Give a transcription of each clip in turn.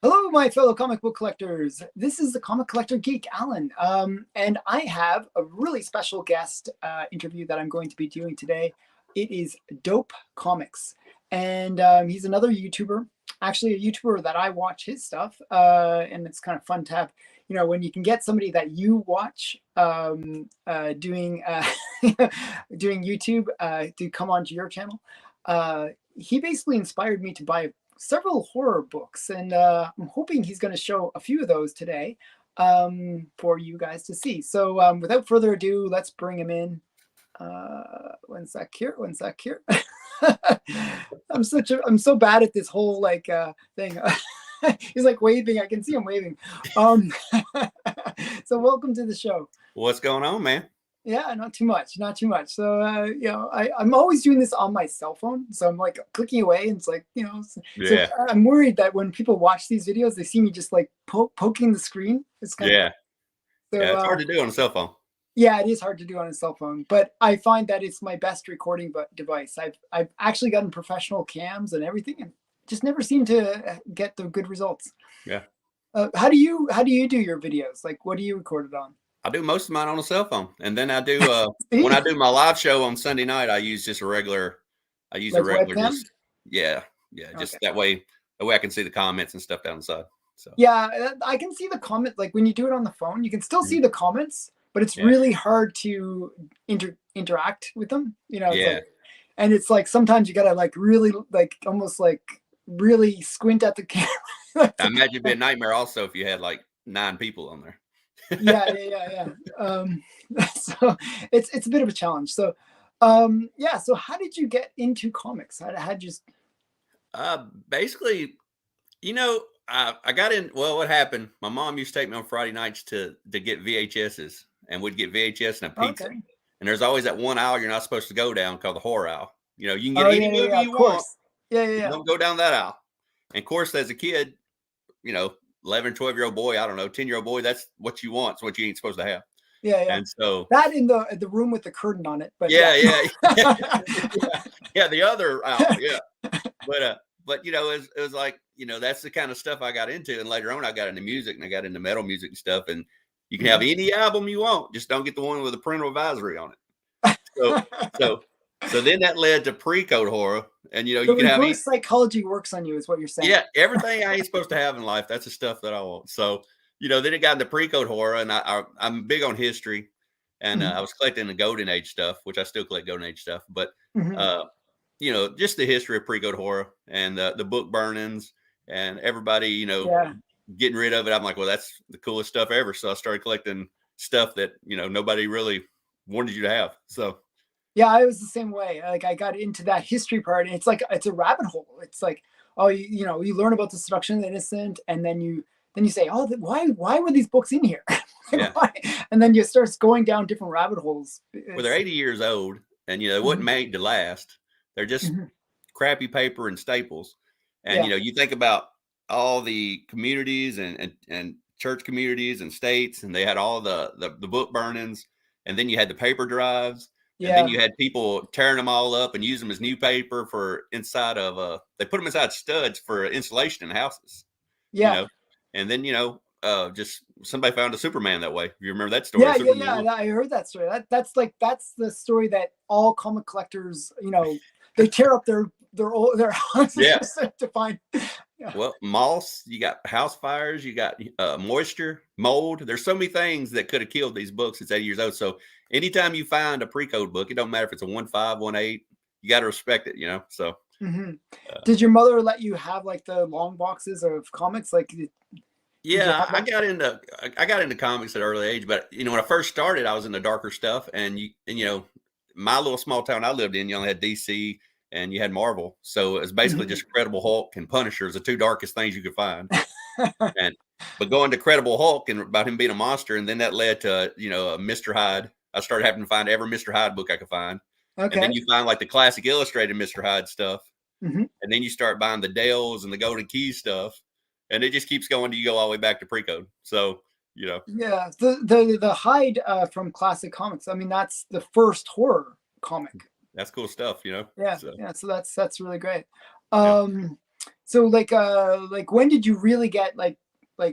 Hello, my fellow comic book collectors. This is the comic collector geek, Alan. And I have a really special guest interview that I'm going to be doing today. It is Dope Comix. And he's another YouTuber, actually a YouTuber that I watch his stuff. And it's kind of fun to have, when you can get somebody that you watch doing YouTube to come onto your channel. He basically inspired me to buy several horror books, and I'm hoping he's going to show a few of those today for you guys to see. So without further ado, let's bring him in. One sec here. I'm so bad at this whole thing. He's like waving. I can see him waving. So welcome to the show. What's going on, man? Yeah, not too much. So, I'm always doing this on my cell phone. So I'm like clicking away and it's like, so I'm worried that when people watch these videos, they see me just like poking the screen. It's kind of, it's hard to do on a cell phone. Yeah, it is hard to do on a cell phone, but I find that it's my best recording device. I've actually gotten professional cams and everything and just never seem to get the good results. Yeah. How do you do your videos? Like, what do you record it on? I do most of mine on a cell phone, and then I do when I do my live show on Sunday night, I use just a regular. Webcam? Just that way I can see the comments and stuff down the side. So yeah, I can see the comment. Like when you do it on the phone, you can still see the comments, but it's really hard to interact with them. And it's like sometimes you gotta like really like almost like really squint at the camera. I imagine it'd be a nightmare also if you had like 9 people on there. Yeah. So it's a bit of a challenge. So so how did you get into comics? How did you basically, I got in. Well, what happened? My mom used to take me on Friday nights to get VHSs, and we'd get VHS and a pizza. Okay. And there's always that one aisle you're not supposed to go down called the horror aisle. You can get any movie you want. Yeah. Don't go down that aisle. And of course, as a kid, 11, 12-year-old boy, I don't know, 10-year-old boy, that's what you want. It's what you ain't supposed to have. Yeah. And so that in the room with the curtain on it. But the other aisle, But it was like, that's the kind of stuff I got into. And later on I got into music and I got into metal music and stuff. And you can have any album you want, just don't get the one with a parental advisory on it. So then that led to Precode horror. And you can have psychology works on you is what you're saying. Yeah, everything I ain't supposed to have in life, that's the stuff that I want. So, then it got into Precode horror, and I'm big on history. And I was collecting the Golden Age stuff, which I still collect Golden Age stuff, but just the history of Precode horror and the book burnings and everybody, getting rid of it. I'm like, well, that's the coolest stuff ever. So I started collecting stuff that, nobody really wanted you to have. So yeah, I was the same way. Like I got into that history part, and it's like it's a rabbit hole. It's like, you learn about the seduction of the innocent, and then you say, oh, why were these books in here? And then you start going down different rabbit holes. Well, they're 80 years old, and they wasn't made to last. They're just crappy paper and staples. And you think about all the communities and church communities and states, and they had all the book burnings, and then you had the paper drives. And then you had people tearing them all up and use them as new paper for inside of they put them inside studs for insulation in houses. Yeah. And then, just somebody found a Superman that way. You remember that story? Yeah. I heard that story. That's the story that all comic collectors, they tear up their houses to find. Yeah. Well, moss, you got house fires, you got moisture, mold. There's so many things that could have killed these books. It's 80 years old. So anytime you find a Precode book, it don't matter if it's a 1.5, 1.8, you got to respect it, so. Did your mother let you have like the long boxes of comics? Like, I got into comics at an early age, but when I first started, I was in the darker stuff, and my little small town I lived in, you only had DC and you had Marvel, so it was basically just Incredible Hulk and Punisher is the 2 darkest things you could find. But going to Incredible Hulk and about him being a monster, and then that led to Mr. Hyde. I started having to find every Mr. Hyde book I could find. Okay. And then you find like the classic illustrated Mr. Hyde stuff. And then you start buying the Dales and the Golden Keys stuff. And it just keeps going. You go all the way back to Precode. So, Yeah, the Hyde from Classic Comics. I mean, that's the first horror comic. That's cool stuff, Yeah. So that's really great. So like when did you really get like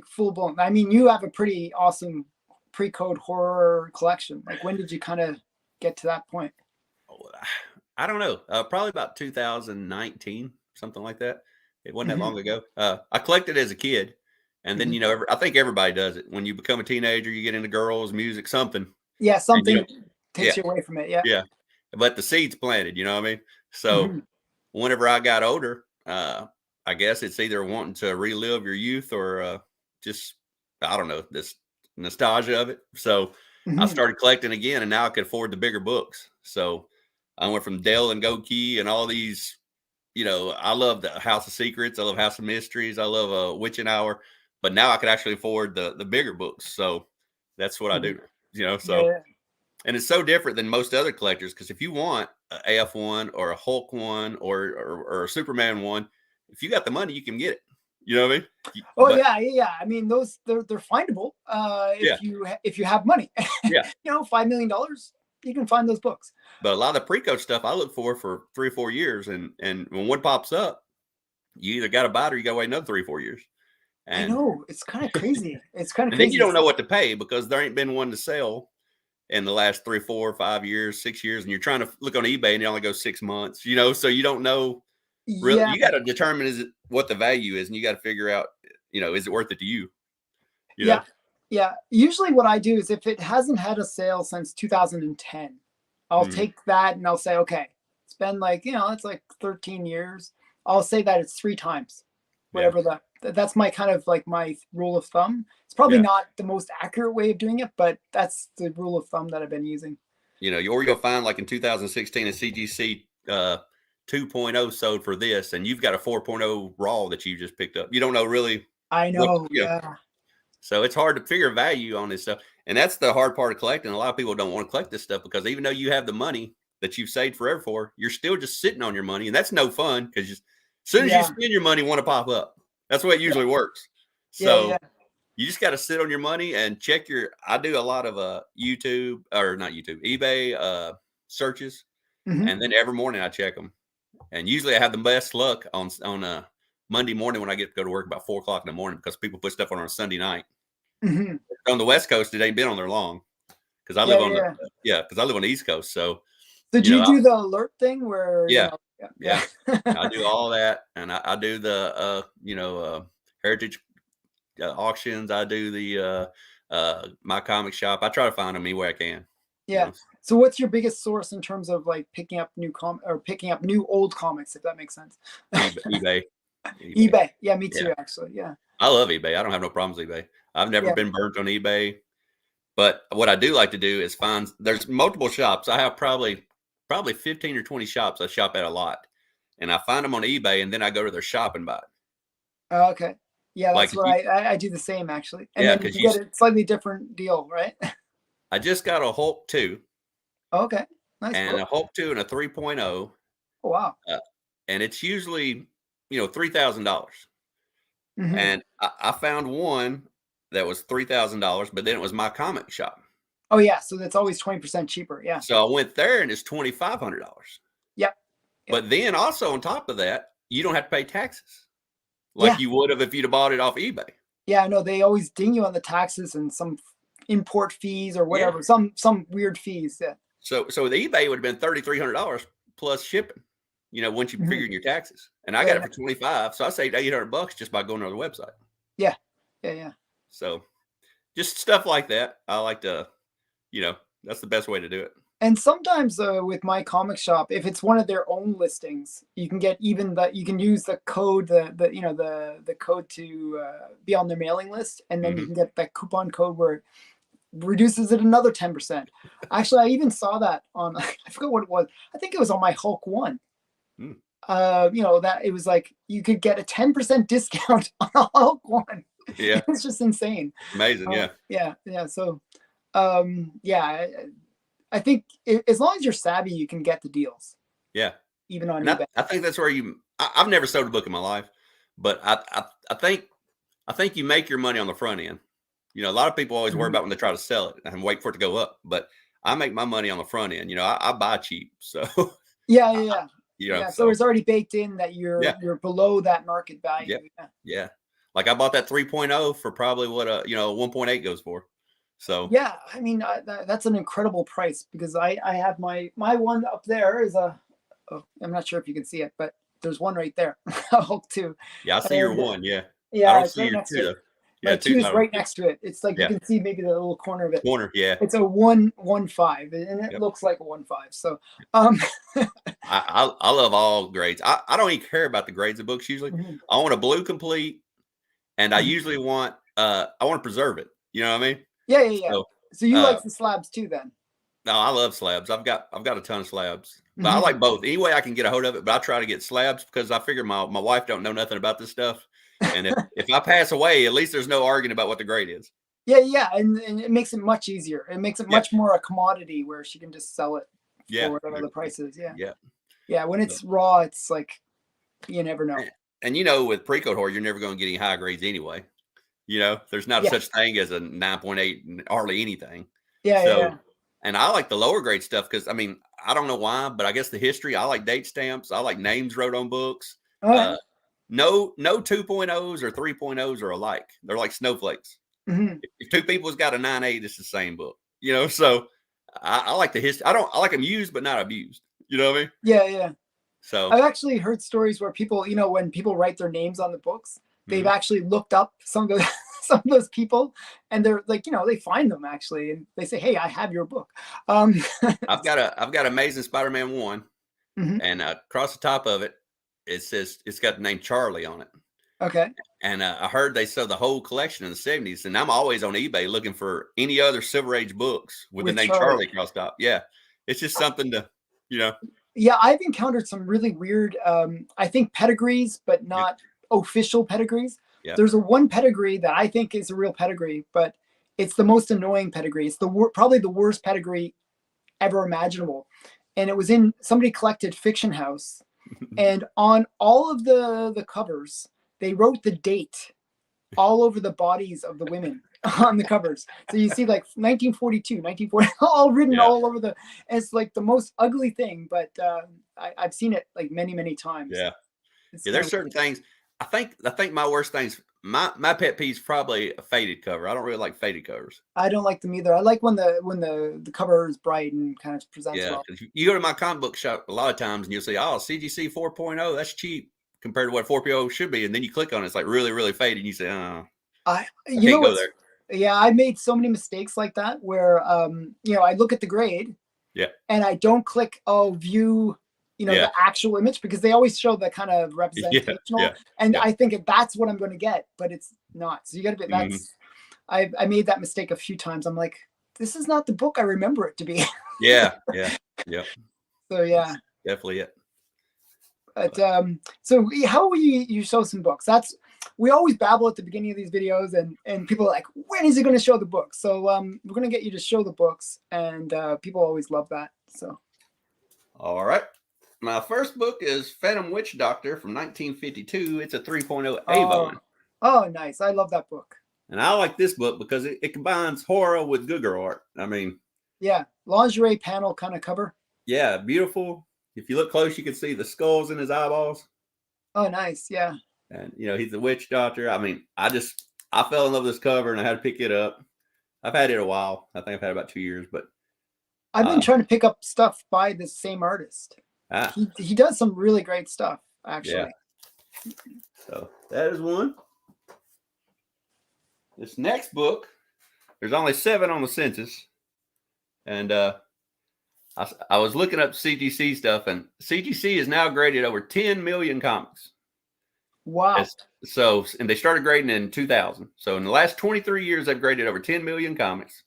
full blown? I mean, you have a pretty awesome Precode horror collection. Like when did you kind of get to that point? Oh, I don't know. Probably about 2019, something like that. It wasn't that Hmm. long ago. I collected as a kid, and then Hmm. I think everybody does it. When you become a teenager, you get into girls, music, something, Yeah, and something yeah, takes you away from it. Yeah. yeah. But the seed's planted. You know what I mean? So Hmm. whenever I got older, I guess it's either wanting to relive your youth or just I don't know, this nostalgia of it. So I Hmm. started collecting again, and now I could afford the bigger books. So I went from Dell and Goki and all these. I love the House of Secrets. I love House of Mysteries. I love Witching Hour. But now I could actually afford the bigger books. So that's what I Hmm. do. So Yeah. and it's so different than most other collectors because if you want a AF1 or a Hulk one or a Superman one, if you got the money, you can get it. You know what I mean? Oh But yeah, yeah, yeah. I mean, those they're findable yeah, if you have money. yeah. $5 million, you can find those books. But a lot of the pre-code stuff I look for 3 or 4 years, and when one pops up, you either got to buy it or you got to wait another 3 or 4 years. I And know it's kind of crazy. It's kind of and then you crazy. don't know what to pay because there ain't been one to sell in the last 3, 4, 5 years, 6 years, and you're trying to look on eBay and it only goes 6 months. So you don't know. Really, Yeah, you got to determine what the value is, and you got to figure out, is it worth it to you? You yeah, know, yeah. Usually, what I do is if it hasn't had a sale since 2010, I'll hmm take that and I'll say, okay, it's been like it's like 13 years. I'll say that it's three times, yeah, whatever that's my kind of like my rule of thumb. It's probably yeah. not the most accurate way of doing it, but that's the rule of thumb that I've been using. Or you'll find like in 2016 a CGC 2.0 sold for this, and you've got a 4.0 raw that you just picked up. You don't know really I what, know, yeah. so it's hard to figure value on this stuff, and that's the hard part of collecting. A lot of people don't want to collect this stuff because even though you have the money that you've saved forever for, you're still just sitting on your money, and that's no fun because as soon as you Yeah, spend your money, want to pop up. That's the way it yeah, usually works. yeah, yeah. So you just got to sit on your money and check I do a lot of YouTube or not YouTube, eBay searches, Hmm. and then every morning I check them, and usually I have the best luck on Monday morning when I get to go to work about 4 o'clock in the morning because people put stuff on a Sunday night. Hmm. On the West Coast, it ain't been on there long because I live Yeah, on yeah. the East Coast. So Did you you know, I, do the alert thing where yeah, yeah, yeah, I yeah. do all that, and I do the heritage auctions. I do the my comic shop. I try to find them any way I can. You Yeah. know, So what's your biggest source in terms of like picking up picking up new old comics, if that makes sense? eBay, eBay. eBay. Yeah, me Yeah, too, actually. Yeah. I love eBay. I don't have no problems with eBay. I've never Yeah. been burnt on eBay. But what I do like to do is find there's multiple shops. I have probably 15 or 20 shops I shop at a lot. And I find them on eBay and then I go to their shop and buy it. Oh, okay. Yeah, Like that's if what you I do the same actually. And yeah, then because you get a slightly different deal, right? I just got a Hulk 2 Okay. Nice and book. a Hulk 2 and a 3.0. Oh, wow. Uh, and it's usually, $3,000. Hmm. And I found one that was $3,000, but then it was my comic shop. Oh yeah, so that's always 20% cheaper. Yeah. So I went there and it's $2,500. Yep. Yep. But then also on top of that, you don't have to pay taxes like Yeah. you would have if you'd have bought it off eBay. Yeah, I know they always ding you on the taxes and some import fees or Yeah. whatever, some weird fees. Yeah. So with eBay, it would have been $3,300 plus shipping, once you Hmm. figure in your taxes. And I got Yeah, it for 25. So I saved $800 just by going to the website. yeah, yeah, yeah. So just stuff like that. I like to, that's the best way to do it. And sometimes with my comic shop, if it's one of their own listings, you can get even you can use the code, the code to be on their mailing list, and then you Hmm can get that coupon code where it reduces it another 10%. Actually, I even saw that on I forgot what it was. I think it was on my Hulk one. Mm. That it was like you could get a 10% discount on a Hulk one. Yeah. It's just insane. Amazing. Yeah. Yeah, yeah. So, yeah. I think as long as you're savvy, you can get the deals, Yeah. even on And eBay. I think that's where I've never sold a book in my life, but I think you make your money on the front end. A lot of people always worry Mhm. about when they try to sell it and wait for it to go up, but I make my money on the front end. I buy cheap. So Yeah, yeah, yeah. You know, Yeah. So it's already baked in that yeah, you're below that market yeah, value. Yeah. yeah. Like I bought that 3.0 for probably what a 1.8 goes for. So Yeah, I mean that's an incredible price because I have my one up there is I'm not sure if you can see it, but there's one right there, a Hulk 2, yeah, I see your and one. Yeah, I yeah, don't it's see right your next to two it. though. My Yeah, two two's is not. right next to it. It's like you Yeah, can see maybe the little corner of it. corner. Yeah, It's a 115, and it yep. looks like a 15. So, um, I love all grades. I don't even care about the grades of books usually. mhm, I want a blue complete, and I mhm. usually want I want to preserve it. You know what I mean? Yeah, yeah, yeah. So So you uh like the slabs too, then? no, I love slabs. I've got a ton of slabs. But I Hmm. like both. Any way I can get a hold of it, but I try to get slabs because I figure my wife don't know nothing about this stuff. And if I pass away, at least there's no arguing about what the grade is. Yeah, yeah, and it makes it much easier. It makes it Yeah. much more a commodity where she can just sell it Yeah. for whatever the price is. Yeah. Yeah. Yeah, when So, it's raw, it's like you never know. and with Precode horror, you're never going to get any high grades anyway. There's not Yeah, such thing as a 9.8 and hardly anything. yeah, yeah, So, yeah. and I like the lower grade stuff because I mean, I don't know why, but I guess the history, I like date stamps. I like names wrote on books. Oh, yeah. Uh, no 2.0s or 3.0s are alike. They're like snowflakes. Hmm. If two people's got a 9.8, it's the same book. So I like the history. I like them used, but not abused. You know what I mean? Yeah, yeah. So I've actually heard stories where people, when people write their names on the books, they've mhm. actually looked up some of those some of those people, and they're like, they find them actually, and they say, "Hey, I have your book." Um, I've got Amazing Spider-Man 1, mhm. and across the top of it, it says it's got the name Charlie on it. Okay. And I heard they sold the whole collection in the 70s, and I'm always on eBay looking for any other Silver Age books with the With name Charlie. Charlie across top. Yeah, it's just something to, you know. Yeah, I've encountered some really weird, I think pedigrees, but Yeah, not official pedigrees. yeah. There's a one pedigree that I think is a real pedigree, but it's the most annoying pedigree. It's probably the worst pedigree ever imaginable. And it was in somebody collected Fiction House, and on all of the covers, they wrote the date all over the bodies of the women on the covers. So you see like 1942, 1940, all written Yeah, all over the. It's like the most ugly thing, but I've seen it like many, many times. yeah, It's yeah. kind There's of. certain things. I think my worst things. My pet peeve's probably a faded cover. I don't really like faded covers. I don't like them either. I like when the cover is bright and kind of presents Yeah, well. because you go to my comic book shop a lot of times and you'll say, "Oh, CGC 4.0, that's cheap compared to what 4.0 should be," and then you click on it, it's like really, really faded, and you say, "Oh, I You know can't go what's. there." Yeah, I made so many mistakes like that where I look at the grade Yeah, and I don't click view yeah, the actual image because they always show the kind of yeah, representational, yeah, and yeah. I think that's what I'm going to get, but it's not. So you got to be Mhm. that's I made that mistake a few times. I'm like, this is not the book I remember it to be. Yeah, yeah, yeah. So yeah. That's definitely it. But But so how will you show some books? That's we always babble at the beginning of these videos, and people are like, when is he going to show the books? So we're going to get you to show the books, and people always love that. So all right. My first book is Phantom Witch Doctor from 1952. It's a 3.0 oh, Avon. nice. I love that book. And I like this book because it combines horror with good girl art. I mean, Yeah, lingerie panel kind of cover. yeah, beautiful. If you look close, you can see the skulls in his eyeballs. Oh, nice. Yeah. And, he's a witch doctor. I mean, I fell in love with this cover and I had to pick it up. I've had it a while. I think I've had it about 2 years, but I've been uh, trying to pick up stuff by the same artist. ah, He does some really great stuff, yeah. actually. So that is one. This next book, there's only 7 on the census. And I was looking up CGC stuff, and CGC is now graded over 10 million comics. Wow. And they started grading in 2000. So in the last 23 years, they've graded over 10 million comics.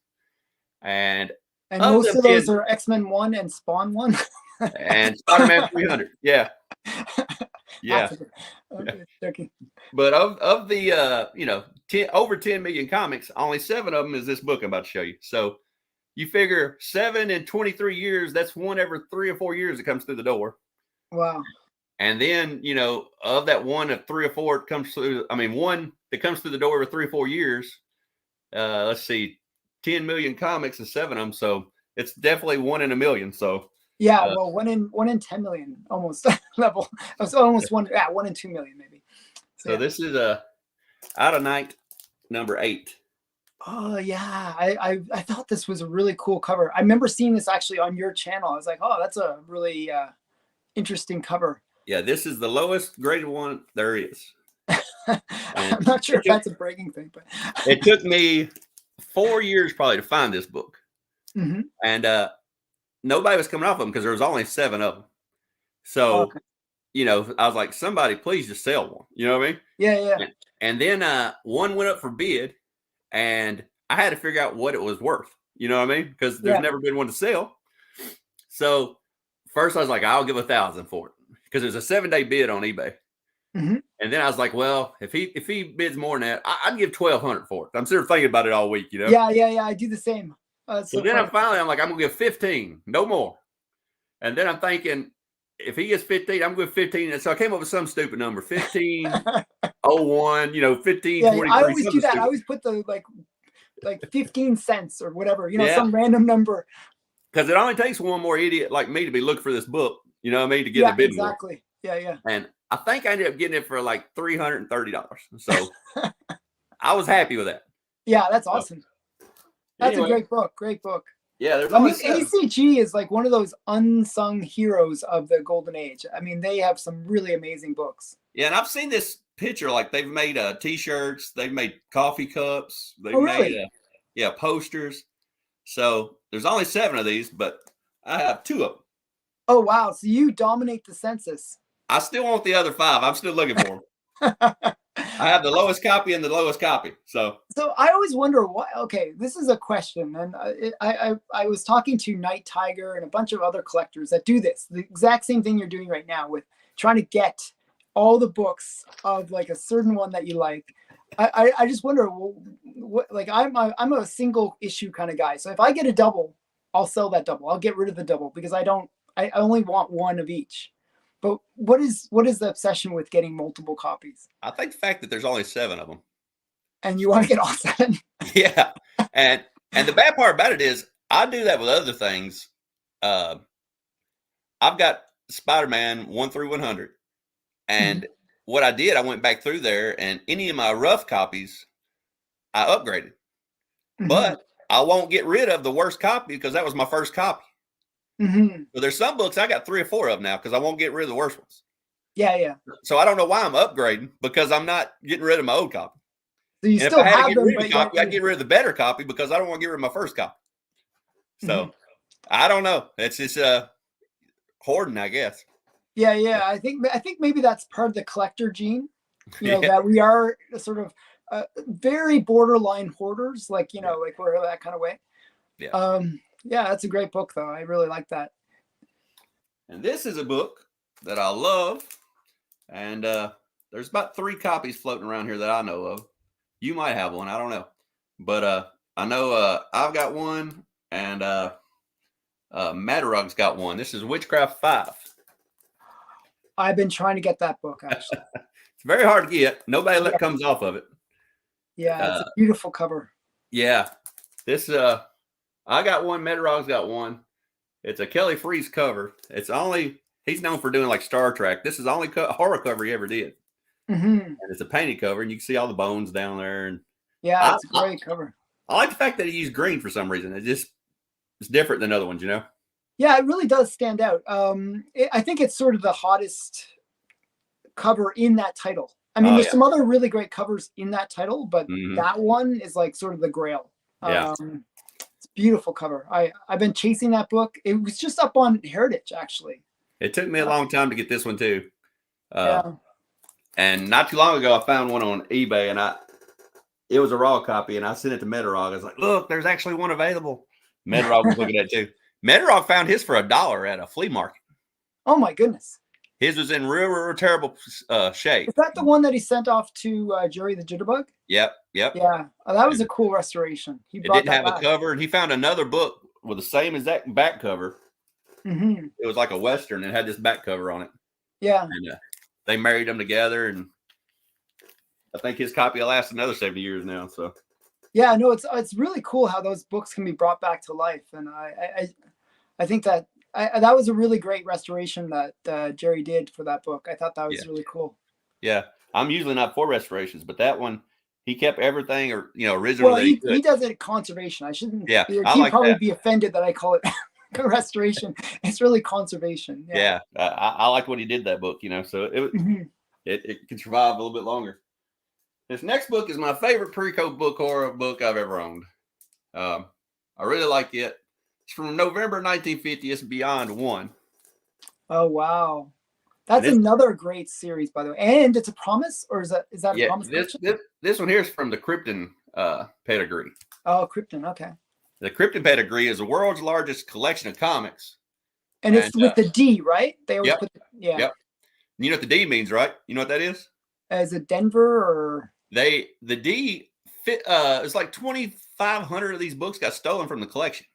And And of most them of 10, those are X-Men 1 and Spawn 1. and Spider-Man 300. Yeah. Yeah. Okay, joking. But of the over 10 million comics, only 7 of them is this book I'm about to show you. So you figure 7 in 23 years, that's one every 3 or 4 years that comes through the door. Wow. And then, of that one of 3 or 4 that comes through, one that comes through the door every 3 or 4 years, let's see, 10 million comics and 7 of them. So it's definitely 1 in a million. So Yeah, well, one in 10 million almost level. It was almost one. Yeah, 1 in 2 million maybe. So this is Out of Night number 8. Oh yeah, I thought this was a really cool cover. I remember seeing this actually on your channel. I was like, oh, that's a really interesting cover. Yeah, this is the lowest graded one there is. I'm not sure if that's a bragging thing, but it took me 4 years probably to find this book. Mm-hmm. And nobody was coming off them because there was only 7 of them. So, okay. I was like, somebody please just sell one. You know what I mean? Yeah. And then one went up for bid, and I had to figure out what it was worth. You know what I mean? Because there's never been one to sell. So first I was like, I'll give $1,000 for it because there's a 7-day bid on eBay. Mm-hmm. And then I was like, well, if he bids more than that, I'd give $1,200 for it. I'm sort of thinking about it all week, Yeah. I do the same. So then I'm like, I'm gonna give 15, no more. And then I'm thinking, if he gets 15, I'm going to give 15. And so I came up with some stupid number, 1501, 1523. I always do that. I always put the like 15 cents or whatever, some random number. Because it only takes one more idiot like me to be looking for this book, you know what I mean, to get the bid. Exactly. Yeah. And I think I ended up getting it for like $330. So I was happy with that. Yeah, that's awesome. That's a great book. Great book. Yeah, there's ACG is like one of those unsung heroes of the golden age. I mean, they have some really amazing books. Yeah, and I've seen this picture, like they've made t-shirts, they've made coffee cups, they've really? made posters. So there's only 7 of these, but I have 2 of them. Oh wow, so you dominate the census. I still want the other 5. I'm still looking for them. I have the lowest copy and the lowest copy. So I always wonder why. Okay, this is a question, and I was talking to Night Tiger and a bunch of other collectors that do this, the exact same thing you're doing right now with trying to get all the books of like a certain one that you like. I just wonder what like I'm a single issue kind of guy. So if I get a double, I'll sell that double. I'll get rid of the double because I only want one of each. But what is the obsession with getting multiple copies? I think the fact that there's only 7 of them. And you want to get all 7? Yeah. And the bad part about it is I do that with other things. I've got Spider-Man 1 through 100. And what I did, I went back through there, and any of my rough copies, I upgraded. But I won't get rid of the worst copy because that was my first copy. So there's some books I got 3 or 4 of now because I won't get rid of the worst ones. Yeah. So I don't know why I'm upgrading because I'm not getting rid of my old copy. So you still have them, but I get rid of the better copy because I don't want to get rid of my first copy. So I don't know. It's just hoarding, I guess. Yeah. I think maybe that's part of the collector gene. That we are sort of very borderline hoarders, like like we're that kind of way. Yeah. Yeah, that's a great book, though. I really like that. And this is a book that I love. And there's about 3 copies floating around here that I know of. You might have one. I don't know. But I know I've got one, and Matarug's got one. This is Witchcraft 5. I've been trying to get that book, actually. It's very hard to get. Nobody comes off of it. Yeah, it's a beautiful cover. Yeah. This I got one. Metarog's got one. It's a Kelly Freas cover. He's known for doing like Star Trek. This is the only horror cover he ever did. And it's a painted cover, and you can see all the bones down there. And yeah, it's a great cover. I like the fact that he used green for some reason. It's different than other ones, Yeah, it really does stand out. I think it's sort of the hottest cover in that title. I mean, there's some other really great covers in that title, but that one is like sort of the grail. Yeah. It's a beautiful cover. I've been chasing that book. It was just up on Heritage, actually. It took me a long time to get this one too. Yeah. And not too long ago, I found one on eBay, and it was a raw copy, and I sent it to Metarog. I was like, "Look, there's actually one available." Metarog was looking at it too. Metarog found his for $1 at a flea market. Oh my goodness! His was in real terrible shape. Is that the one that he sent off to Jerry the Jitterbug? Yep. Yeah, that was a cool restoration. It didn't have a cover, and he found another book with the same exact back cover. It was like a Western and had this back cover on it. Yeah. And they married them together, and I think his copy will last another 70 years now. So. Yeah, no, it's really cool how those books can be brought back to life, and I think that That was a really great restoration that Jerry did for that book. I thought that was really cool. Yeah, I'm usually not for restorations, but that one, he kept everything, or original Well, that he could. he does it conservation. I shouldn't. Yeah, I He'd like probably that. be offended that I call it restoration. It's really conservation. Yeah, I liked what he did that book. So it can survive a little bit longer. This next book is my favorite Precode book, horror book I've ever owned. I really like it. It's from November 1950. It's Beyond One. Oh wow, that's another great series, by the way. And it's a promise, or is that a promise? This one here is from the Krypton pedigree. Oh, Krypton. Okay. The Krypton pedigree is the world's largest collection of comics. And it's with the D, right? They always put Yep. You know what the D means, right? You know what that is? Is it Denver or the D fit? It's like 2,500 of these books got stolen from the collection.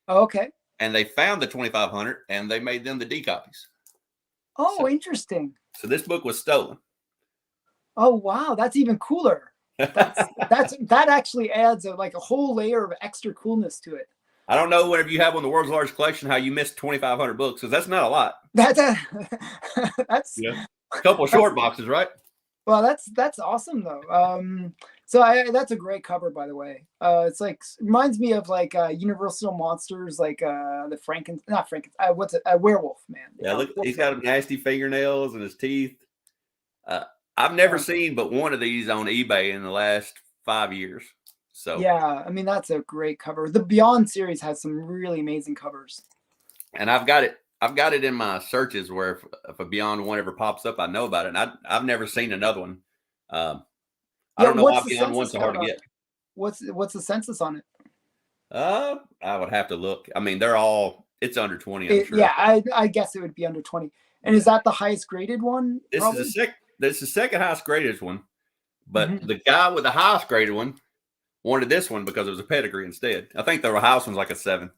Oh, okay. And they found the 2,500 and they made them the D copies. Oh, interesting. So this book was stolen. Oh wow, that's even cooler. That actually adds a whole layer of extra coolness to it. I don't know whenever you have one of the world's largest collection how you missed 2,500 books, because that's not a lot. That's a couple of short boxes, right? Well, that's awesome though. So that's a great cover, by the way. It's reminds me of Universal Monsters, the Werewolf Man. Yeah, look, he's got nasty fingernails and his teeth. I've never seen but one of these on eBay in the last 5 years. So yeah, I mean that's a great cover. The Beyond series has some really amazing covers. And I've got it in my searches where if a Beyond One ever pops up, I know about it. And I've never seen another one. I don't know why Beyond One's so hard to get. What's the census on it? I would have to look. I mean, it's under 20. I'm sure. Yeah, I guess it would be under 20. And is that the highest graded one? This is the second highest graded one, but the guy with the highest graded one wanted this one because it was a pedigree instead. I think the house one's like a 7.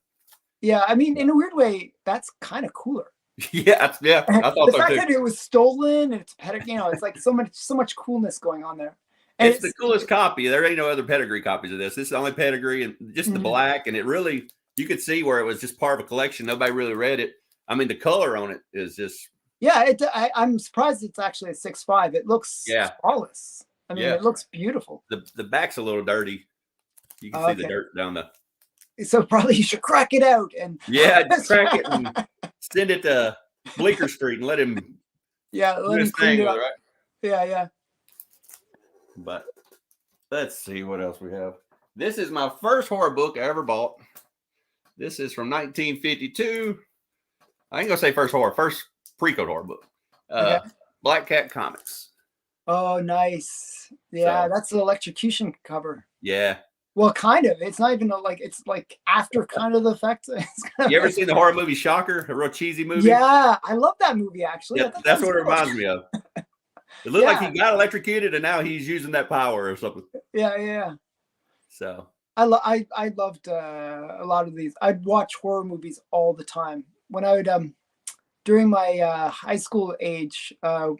Yeah, I mean, in a weird way, that's kind of cooler. Yeah. I thought the fact that it was stolen and it's pedigree, it's like so much coolness going on there. And it's the coolest copy. There ain't no other pedigree copies of this. This is the only pedigree, and just the black, and it really, you could see where it was just part of a collection. Nobody really read it. I mean, the color on it is just. Yeah, I'm surprised it's actually a 6.5. It looks flawless. I mean, it looks beautiful. The back's a little dirty. You can see the dirt down the. So probably you should crack it out and. Yeah, crack it and send it to Bleecker Street and let him. Yeah, let him clean it up. Right? Yeah. But let's see what else we have. This is my first horror book I ever bought. This is from 1952. I ain't gonna say first Precode horror book. Black Cat Comics. Oh, nice. Yeah, that's the electrocution cover. Yeah. Well, kind of. It's not even it's after kind of the effect. You ever seen the horror movie Shocker, a real cheesy movie? Yeah, I love that movie actually. Yeah, that's what it reminds me of. It looked like he got electrocuted and now he's using that power or something. Yeah. So I loved a lot of these. I'd watch horror movies all the time. When I would during my high school age, when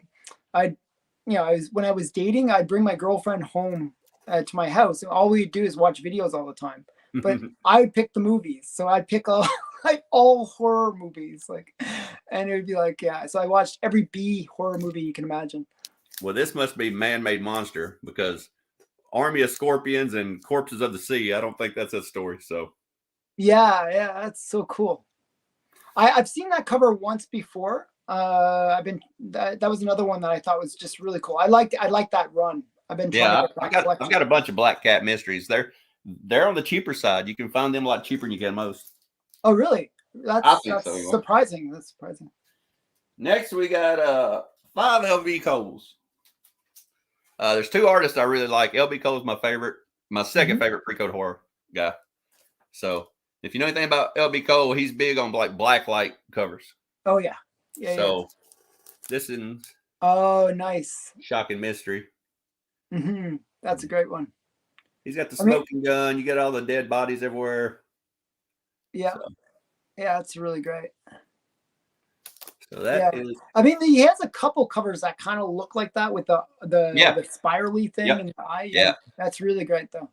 I was dating, I'd bring my girlfriend home to my house, and all we'd do is watch videos all the time. But I would pick the movies, so I'd pick all horror movies, and it would be So I watched every B horror movie you can imagine. Well, this must be Man-Made Monster, because Army of Scorpions and Corpses of the Sea. I don't think that's a story. So yeah, that's so cool. I've seen that cover once before. That was another one that I thought was just really cool. I like that run. I've been I've got a bunch of Black Cat mysteries. They're on the cheaper side. You can find them a lot cheaper than you can most. Oh, really? That's surprising. That's surprising. Next, we got 5 LB Coles. There's 2 artists I really like. LB Cole's my favorite, my second favorite Precode horror guy. So if you know anything about LB Cole, he's big on black light covers. Oh yeah. This is nice. Shocking Mystery. That's a great one. He's got the smoking gun. You get all the dead bodies everywhere. Yeah. Yeah, that's really great. So that is. I mean, he has a couple covers that kind of look like that with the spirally thing in the eye. Yeah, that's really great though.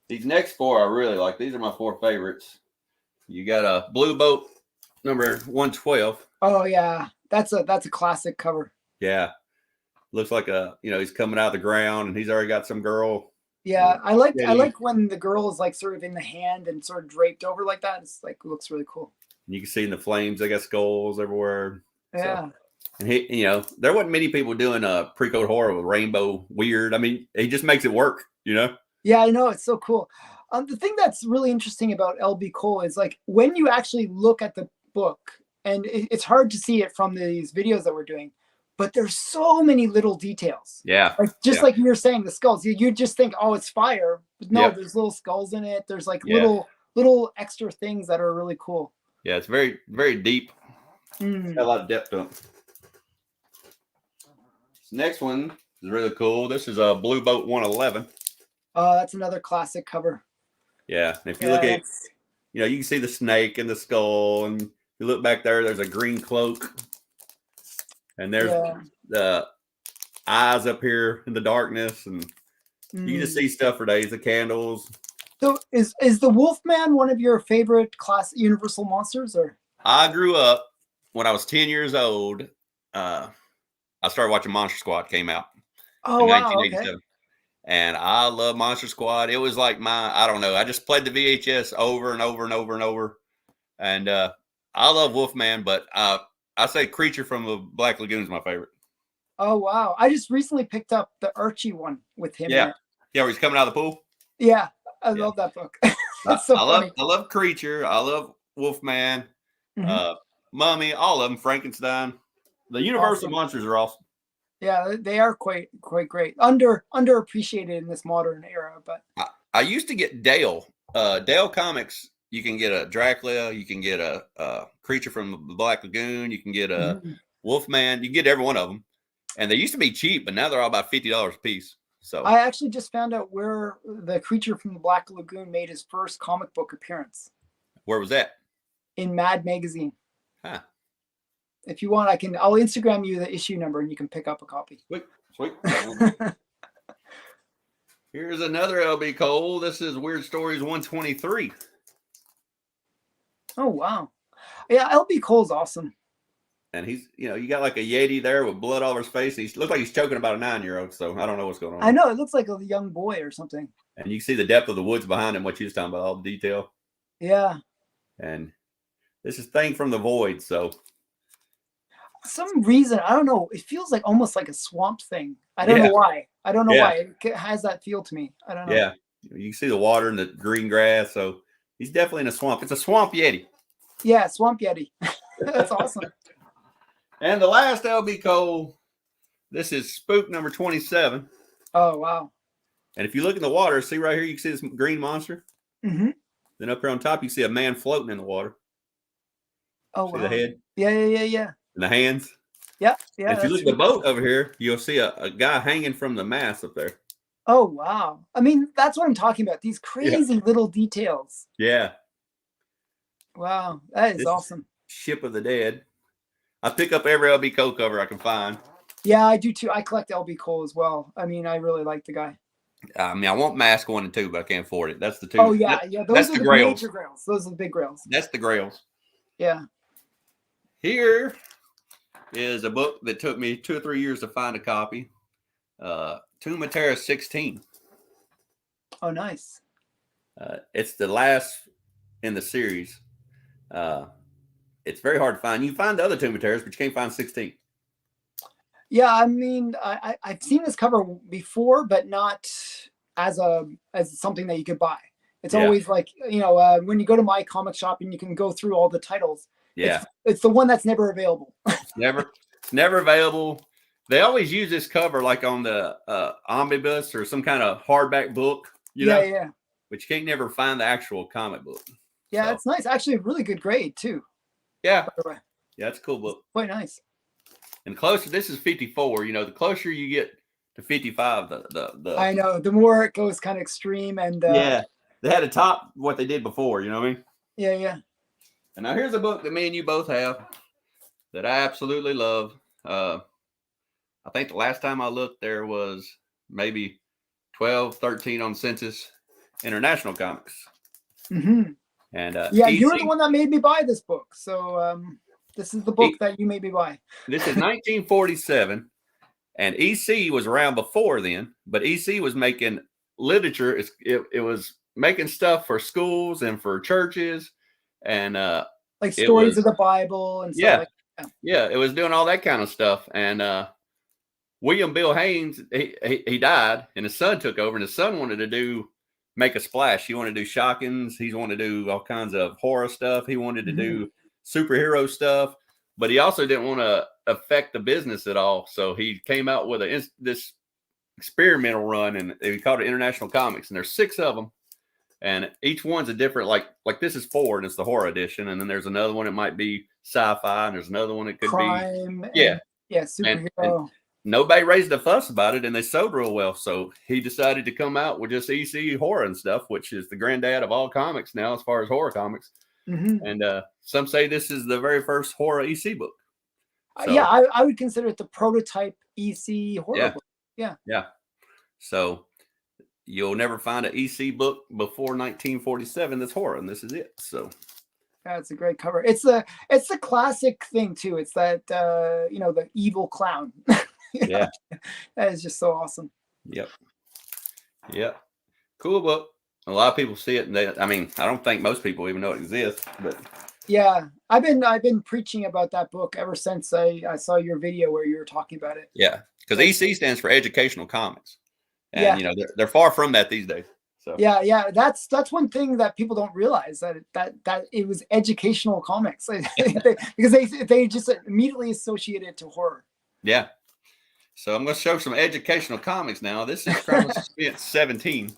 These next 4 I really like. These are my 4 favorites. You got a Blue Boat number 112. Oh yeah, that's a classic cover. Yeah, looks like he's coming out of the ground and he's already got some girl. Yeah, I Steady. like when the girl is like sort of in the hand and sort of draped over like that. It's like looks really cool. You can see in the flames, they got skulls everywhere. So, Yeah. and there wasn't many people doing a Precode horror with rainbow weird. I mean, he just makes it work. Yeah, I know, it's so cool. The thing that's really interesting about LB Cole is like when you actually look at the book, and it's hard to see it from these videos that we're doing, but there's so many little details. Yeah, Like just yeah, like you were saying, the skulls. You just think, oh, it's fire, but no, yep, there's little skulls in it. There's like yeah, little extra things that are really cool. yeah. It's very, very deep. Mm. Got a lot of depth to it. This next one is really cool. This is a Blue Boat 111. Oh, that's another classic cover. Yeah, and if you look at, you can see the snake and the skull, and you look back there, there's a green cloak, and there's the eyes up here in the darkness, and you can just see stuff for days. The candles. So is the Wolfman one of your favorite class Universal monsters, or? I grew up when I was 10 years old. I started watching Monster Squad came out Oh in wow, 1987. okay. And I love Monster Squad. It was like I don't know. I just played the VHS over and over and over and over. And I love Wolfman, but I say Creature from the Black Lagoon is my favorite. Oh wow! I just recently picked up the Archie one with him. Yeah, in it. Yeah, where he's coming out of the pool. Yeah, I love that book. It's so funny. I love Creature. I love Wolfman, Mummy, all of them. Frankenstein. The Universal monsters are awesome. Yeah, they are quite great. Underappreciated in this modern era, but I used to get Dale. Dale Comics. You can get a Dracula. You can get a Creature from the Black Lagoon. You can get a Wolfman. You can get every one of them. And they used to be cheap, but now they're all about $50 a piece. So I actually just found out where the Creature from the Black Lagoon made his first comic book appearance. Where was that? In Mad Magazine. Huh. If you want, I'll Instagram you the issue number and you can pick up a copy. Sweet. Here's another LB Cole. This is Weird Stories 123. Oh wow. Yeah, LB Cole's awesome. And he's, you got like a Yeti there with blood all over his face. He looks like he's choking about a 9-year-old. So I don't know what's going on. I know, it looks like a young boy or something. And you can see the depth of the woods behind him, what you was talking about, all the detail. Yeah. And this is Thing from the Void. So some reason, I don't know, it feels like almost like a swamp thing. I don't know why. I don't know why. It has that feel to me. I don't know. Yeah. You can see the water and the green grass. So he's definitely in a swamp. It's a swamp Yeti. Yeah, swamp Yeti. That's awesome. And the last LB Cole, this is Spook number 27. Oh, wow. And if you look in the water, see right here, you can see this green monster. Mm-hmm. Then up here on top, you see a man floating in the water. Oh, see wow. the head? Yeah. And the hands? Yeah. And if you look at the boat over here, you'll see a guy hanging from the mast up there. Oh, wow. I mean, that's what I'm talking about. These crazy little details. Yeah. Wow. That is awesome. Ship of the Dead. I pick up every LB Cole cover I can find. Yeah, I do too. I collect LB Cole as well. I mean, I really like the guy. I mean, I want Mask 1 and 2, but I can't afford it. That's the 2. Oh, yeah. Those are the grails. major grails. Those are the big grails. That's the grails. Yeah. Here is a book that took me 2 or 3 years to find a copy. Tomb of Terror 16. Oh, nice. It's the last in the series. It's very hard to find. You can find the other Tomb of Terrors, but you can't find 16. Yeah, I mean, I've seen this cover before, but not as something that you could buy. It's always like, when you go to my comic shop and you can go through all the titles. Yeah, it's the one that's never available. It's never available. They always use this cover like on the omnibus or some kind of hardback book. Yeah. But you can't never find the actual comic book. Yeah, so. It's nice. Actually, a really good grade too. Yeah, it's a cool book. Quite nice. And closer, this is 54. The closer you get to 55, the I know, the more it goes kind of extreme and they had to top what they did before. You know what I mean? Yeah. And now here's a book that me and you both have that I absolutely love. I think the last time I looked, there was maybe 12, 13 on Census International Comics. Mm-hmm. And yeah, EC, you were the one that made me buy this book. So this is the book that you made me buy. This is 1947, and EC was around before then, but EC was making literature. It was making stuff for schools and for churches, and like stories of the Bible and stuff yeah, like that. Yeah, it was doing all that kind of stuff. And William Bill Haynes, he died, and his son took over, and his son wanted to make a splash. He wanted to do shockings. He wanted to do all kinds of horror stuff. He wanted to do superhero stuff, but he also didn't want to affect the business at all. So he came out with this experimental run, and he called it International Comics. And there's 6 of them, and each one's a different. Like this is 4, and it's the horror edition. And then there's another one. It might be sci-fi, and there's another one. It could crime be superhero. And nobody raised a fuss about it, and they sold real well. So he decided to come out with just EC horror and stuff, which is the granddad of all comics now, as far as horror comics. And some say this is the very first horror EC book. So, yeah, I would consider it the prototype EC horror book. Yeah. So you'll never find an EC book before 1947 that's horror, and this is it. So that's a great cover. It's a classic thing too. It's that the evil clown. Yeah, that is just so awesome. Yep. Cool book. A lot of people see it, and I don't think most people even know it exists. But yeah, I've been preaching about that book ever since I saw your video where you were talking about it. Yeah, because EC stands for Educational Comics, and they're far from that these days. So yeah, that's one thing that people don't realize, that it was educational comics because they just immediately associate it to horror. Yeah. So I'm going to show some educational comics now. This is Crime Suspense 17.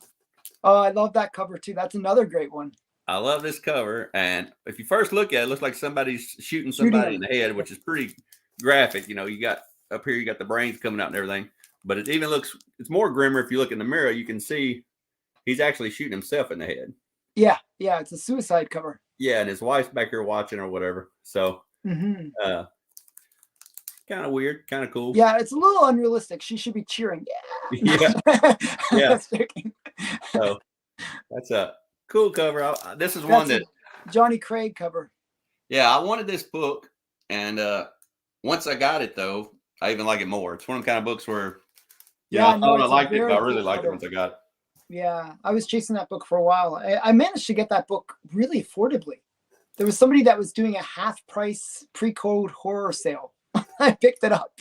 Oh, I love that cover too. That's another great one. I love this cover, and if you first look at it, it looks like somebody's shooting somebody in the head, which is pretty graphic. You got up here, you got the brains coming out and everything, but it even it's more grimmer if you look in the mirror. You can see he's actually shooting himself in the head. Yeah, it's a suicide cover. Yeah, and his wife's back here watching or whatever. So kind of weird, kind of cool. Yeah, it's a little unrealistic. She should be cheering. Yeah. So that's a cool cover. This is one that Johnny Craig cover. Yeah, I wanted this book, and once I got it, though, I even like it more. It's one of the kind of books where I thought I liked it, but I really liked it once I got it. Yeah, I was chasing that book for a while. I managed to get that book really affordably. There was somebody that was doing a half-price Precode horror sale. I picked it up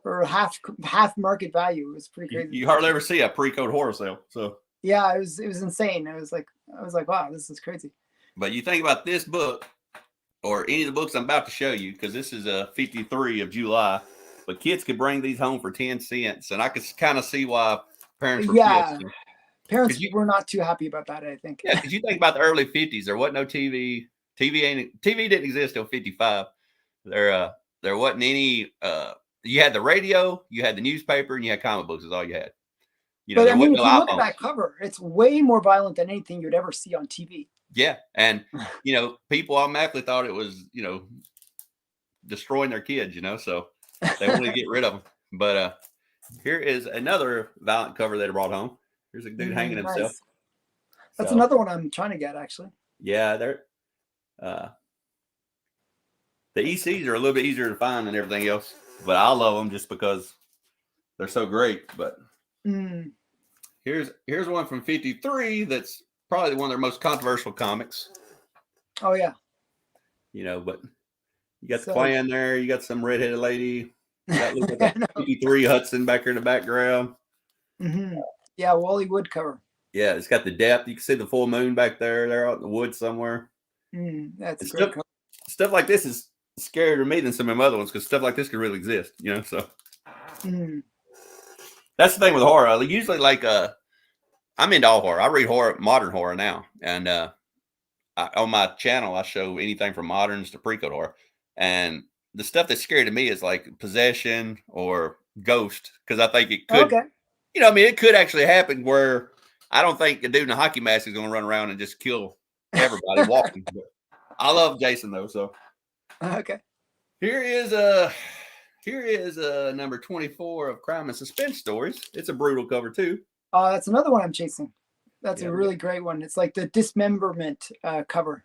for half market value. It was pretty crazy. You hardly ever see a Precode horror sale. So yeah, it was insane. I was like, wow, this is crazy. But you think about this book, or any of the books I'm about to show you, because this is a 53 of July. But kids could bring these home for 10 cents, and I could kind of see why parents were pissed. Parents were not too happy about that, I think. Yeah, because you think about the early 50s, there wasn't no TV. TV didn't exist till 55. There wasn't any. You had the radio, you had the newspaper, and you had comic books. Is all you had. But I mean, if you look at that cover, it's way more violent than anything you'd ever see on TV. Yeah, and people automatically thought it was destroying their kids. So they wanted to get rid of them. But here is another violent cover they brought home. Here's a dude hanging himself. That's another one I'm trying to get, actually. Yeah, they're the ECs are a little bit easier to find than everything else, but I love them just because they're so great. But here's one from 53 that's probably one of their most controversial comics. Oh yeah. But you got the Klan there, you got some redheaded lady, you got like 53 Hudson back here in the background. Yeah, Wally Wood cover. Yeah, it's got the depth. You can see the full moon back there. They're out in the woods somewhere. That's great. Stuff like this is scarier to me than some of my other ones, because stuff like this could really exist, so that's the thing with horror. I usually I'm into all horror. I read modern horror now, and on my channel I show anything from moderns to Precode horror, and the stuff that's scary to me is like possession or ghost, because I think it could it could actually happen, where I don't think a dude in a hockey mask is going to run around and just kill everybody walking. But I love Jason though, so here is number 24 of Crime and Suspense Stories. It's a brutal cover too. Oh, that's another one I'm chasing. That's a really great one. It's like the dismemberment cover.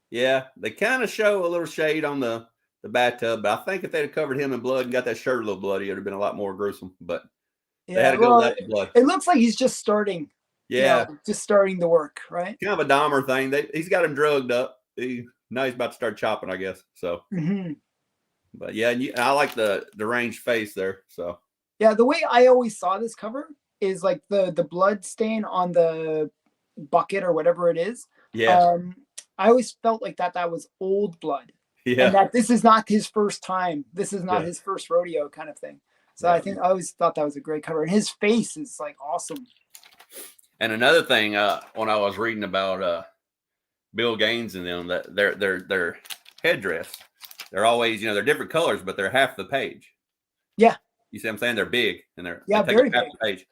Yeah, they kind of show a little shade on the bathtub, but I think if they'd have covered him in blood and got that shirt a little bloody, it would have been a lot more gruesome. But they had Yeah, to go well, without the blood. it looks like he's just starting, Yeah, just starting the work, right? kind of a Dahmer thing. He's got him drugged up. Now he's about to start chopping, I guess. So, but yeah, and I like the deranged face there. So yeah, the way I always saw this cover is like the blood stain on the bucket or whatever it is. yeah, I always felt like that was old blood, and yeah, that this is not his first time. This is not yeah, his first rodeo kind of thing. So yeah. I always thought that was a great cover, and his face is like awesome. And another thing, when I was reading about Bill Gaines and them, that their headdress, they're always, they're different colors, but they're half the page. Yeah. You see what I'm saying? They're big and they take very up half big. the page.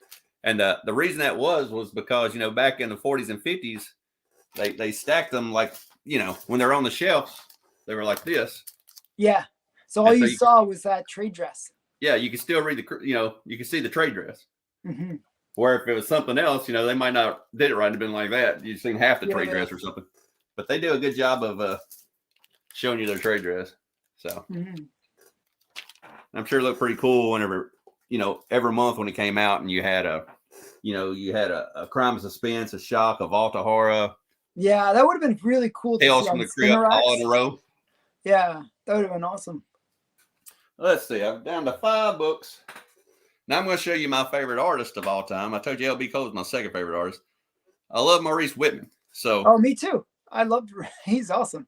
And the reason that was because, back in the 40s and 50s, they stacked them like, when they're on the shelf, they were like this. Yeah. So all you saw was that trade dress. Yeah, you can still read you can see the trade dress. Mm-hmm. Where if it was something else, they might not did it right and been like that. You've seen half the trade dress or something. But they do a good job of showing you their trade dress. So I'm sure it looked pretty cool whenever, every month when it came out and you had a crime of suspense, a shock, a vault of horror. Yeah, that would have been really cool to Tales see from on the Crypt all in a row. Yeah, that would have been awesome. Let's see. I'm down to 5 books. Now I'm going to show you my favorite artist of all time. I told you L.B. Cole is my second favorite artist. I love Maurice Whitman. Oh, me too. He's awesome.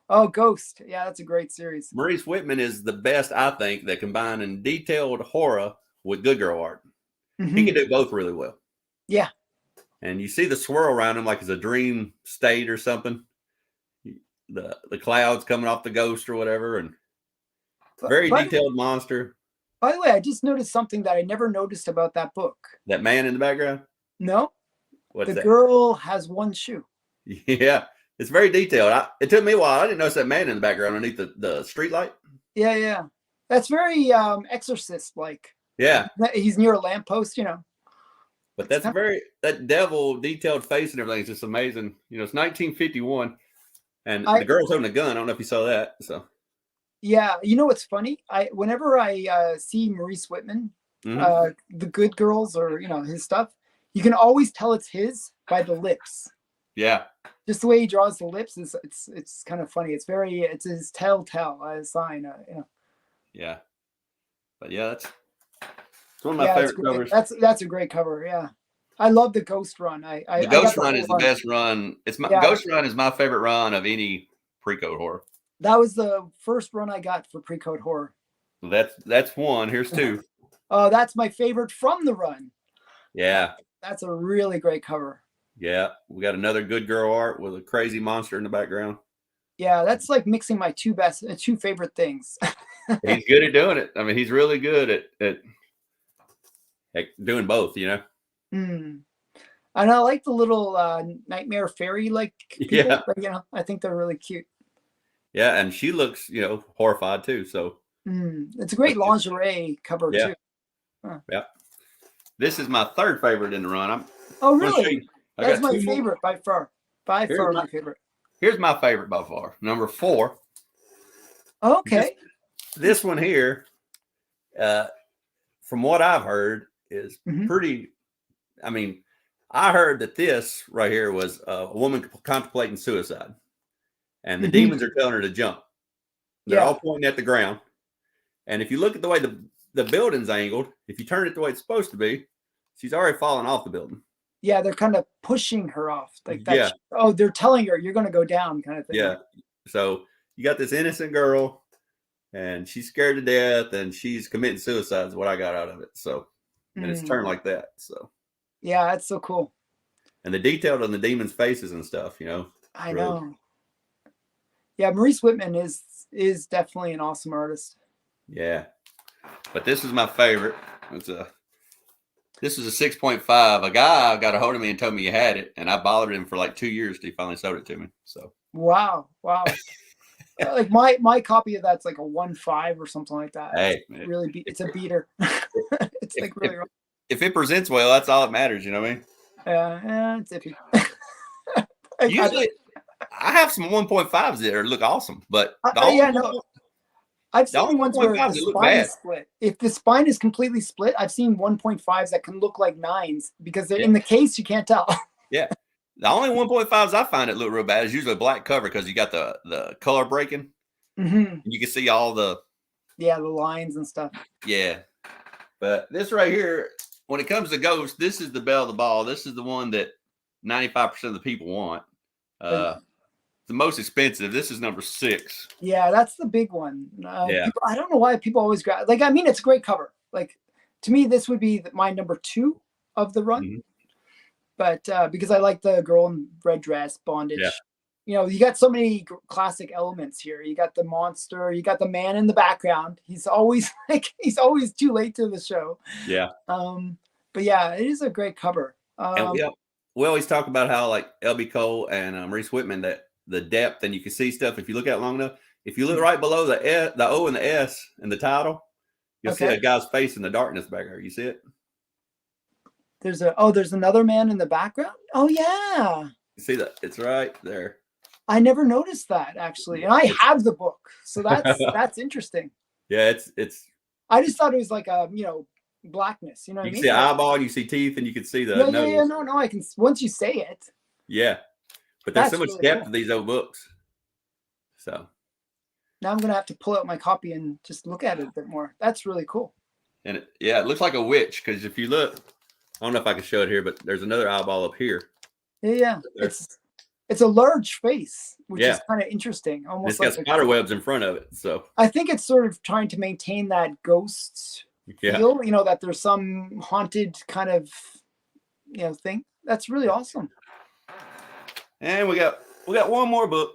Oh, Ghost. Yeah, that's a great series. Maurice Whitman is the best, I think, that combining detailed horror with good girl art. He can do both really well. Yeah. And you see the swirl around him like it's a dream state or something. The clouds coming off the ghost or whatever, and very detailed monster. By the way, I just noticed something that I never noticed about that book. That man in the background? No. What's that? The girl has one shoe. Yeah. It's very detailed. It took me a while. I didn't notice that man in the background underneath the street light. Yeah. That's very Exorcist-like. Yeah. He's near a lamppost, But that devil detailed face and everything is just amazing. It's 1951 and the girl's holding a gun. I don't know if you saw that. So yeah, what's funny? Whenever I see Maurice Whitman, the Good Girls or his stuff, you can always tell it's his by the lips. Yeah. Just the way he draws the lips it's kind of funny. It's his telltale sign. Yeah. But yeah, it's one of my favorite covers. That's a great cover. Yeah. I love the Ghost Run. The Ghost Run is the best run. Ghost Run is my favorite run of any Precode horror. That was the first run I got for Precode horror. That's one. Here's 2. Oh, that's my favorite from the run. Yeah. That's a really great cover. Yeah. We got another good girl art with a crazy monster in the background. Yeah, that's like mixing my two favorite things. He's good at doing it. I mean, he's really good at doing both, And I like the little nightmare fairy people. Yeah. I think they're really cute. Yeah, and she looks, horrified too. So it's a great lingerie cover too. Huh. Yeah. This is my third favorite in the run. Oh, really? That's my favorite by far. By far my favorite. Here's my favorite by far. Number 4. Okay. This one here, from what I've heard, is pretty. I mean, I heard that this right here was a woman contemplating suicide. And the demons are telling her to jump. They're all pointing at the ground. And if you look at the way the building's angled, if you turn it the way it's supposed to be, she's already fallen off the building. Yeah, they're kind of pushing her off. Like that. Yeah. Oh, they're telling her you're going to go down kind of thing. Yeah. So you got this innocent girl and she's scared to death and she's committing suicide is what I got out of it. So, and it's turned like that. So. Yeah, that's so cool. And the detail on the demons' faces and stuff, I know. Yeah, Maurice Whitman is definitely an awesome artist. Yeah, but this is my favorite. This is a 6.5. A guy got a hold of me and told me he had it, and I bothered him for like 2 years till he finally sold it to me. So wow, like my copy of that's like a 1.5 or something like that. Hey, it's a beater. It's like really wrong. If it presents well, that's all that matters. You know what I mean? Yeah, it's iffy. I have some 1.5s that look awesome, but Yeah, no. I've the seen only ones where the 1.5s that look spine bad. is split. If the spine is completely split, I've seen 1.5s that can look like 9s because they're Yeah. in the case. You can't tell. Yeah. The only 1.5s I find that look real bad is usually a black cover because you got the color breaking. Mm-hmm. And you can see all the the lines and stuff. Yeah. But this right here, when it comes to Ghost, this is the belle of the ball. This is the one that 95% of the people want. The most expensive. This is number 6. Yeah, that's the big one. Yeah. People, I don't know why people always grab. Like, I mean, it's a great cover. Like, to me, this would be my number 2 of the run. Mm-hmm. But because I like the girl in red dress, bondage. Yeah. You know, you got so many classic elements here. You got the monster. You got the man in the background. He's always he's always too late to the show. Yeah. But yeah, it is a great cover. And we always talk about how like LB Cole and Reese Whitman, that the depth, and you can see stuff if you look at it long enough. If you look right below the O and the S in the title, you'll see a guy's face in the darkness back there. You see it? There's another man in the background. Oh yeah. You see that? It's right there. I never noticed that actually, and I have the book, so that's interesting. Yeah, it's. I just thought it was like a blackness. You know what I mean? You can see an eyeball, and you see teeth, and you can see the nose. Yeah. No. I can once you say it. Yeah, but there's so much really depth to these old books. So now I'm gonna have to pull out my copy and just look at it a bit more. That's really cool. And it looks like a witch because if you look, I don't know if I can show it here, but there's another eyeball up here. Yeah. It's a large face, which is kind of interesting. Almost it's got spider webs in front of it. So I think it's sort of trying to maintain that ghost feel, that there's some haunted kind of, thing. That's really awesome. And we got one more book.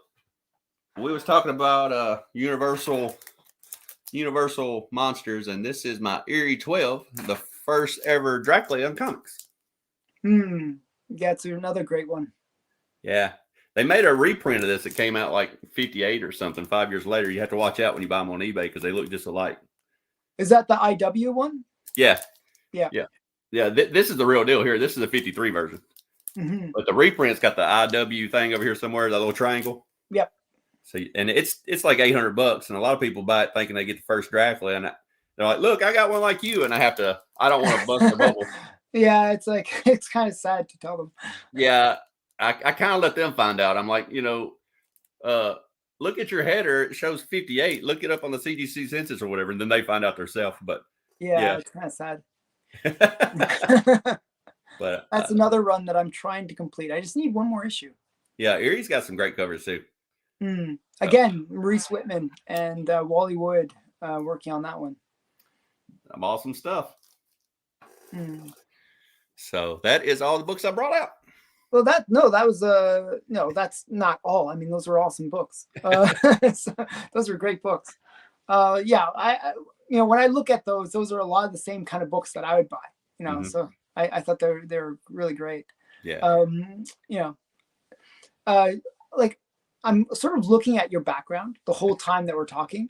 We was talking about Universal monsters, and this is my Eerie 12, the first ever Dracula comics. Yeah, it's another great one. Yeah. They made a reprint of this that came out like 58 or something 5 years later. You have to watch out when you buy them on eBay because they look just alike. Is that the IW one? Yeah. This is the real deal here. This is the 53 version. Mm-hmm. But the reprint's got the IW thing over here somewhere, that little triangle. Yep. So, and it's like $800, and a lot of people buy it thinking they get the first Dracula, and they're like, "Look, I got one like you," and I don't want to bust the bubble. Yeah, it's kind of sad to tell them. Yeah. I kind of let them find out. I'm like, look at your header. It shows 58. Look it up on the CDC census or whatever. And then they find out themselves. But yeah, it's kind of sad. But that's another run that I'm trying to complete. I just need one more issue. Yeah, Erie's got some great covers too. Again, Reese Whitman and Wally Wood working on that one. Some awesome stuff. So that is all the books I brought out. Well, that's not all. I mean, those are awesome books. Those are great books. I when I look at those are a lot of the same kind of books that I would buy. So I thought they're really great. Yeah. Like I'm sort of looking at your background the whole time that we're talking,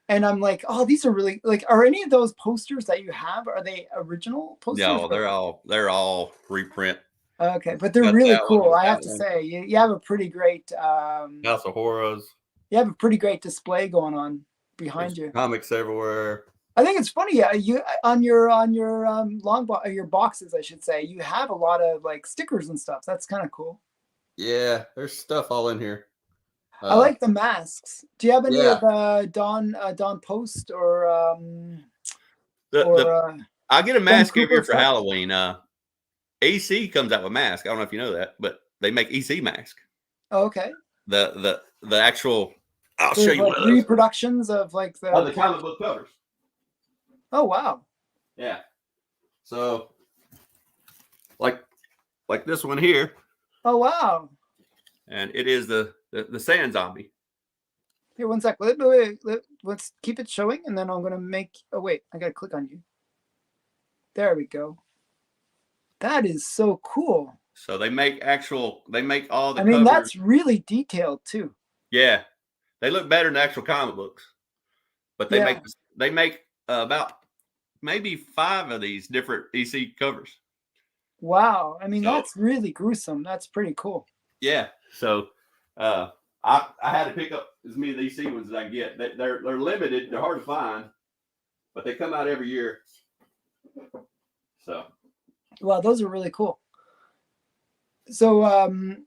and I'm like, oh, these are really are any of those posters that you have, are they original posters? No, they're all reprint. Okay, but they're really cool. I have to say, you have a pretty great House of Horrors. You have a pretty great display going on behind you. Comics everywhere. I think it's funny. Yeah, you on your your boxes, I should say, you have a lot of stickers and stuff. That's kind of cool. Yeah, there's stuff all in here. I like the masks. Do you have any of Don Post or I get a mask every year for Halloween. EC comes out with masks. I don't know if you know that, but they make EC mask. Oh, okay. The actual. I'll show you reproductions of the comic book covers. Oh wow. Yeah. So, like this one here. Oh wow. And it is the sand zombie. Here, one sec. Wait. Let's keep it showing, and then I'm gonna make. Oh wait, I gotta click on you. There we go. That is so cool. So they make all the. I mean, covers. That's really detailed too. Yeah, they look better than actual comic books, but they make about maybe 5 of these different EC covers. Wow, I mean that's really gruesome. That's pretty cool. Yeah, so I had to pick up as many of these EC ones as I can get. They're limited. They're hard to find, but they come out every year. So, Well, those are really cool. So,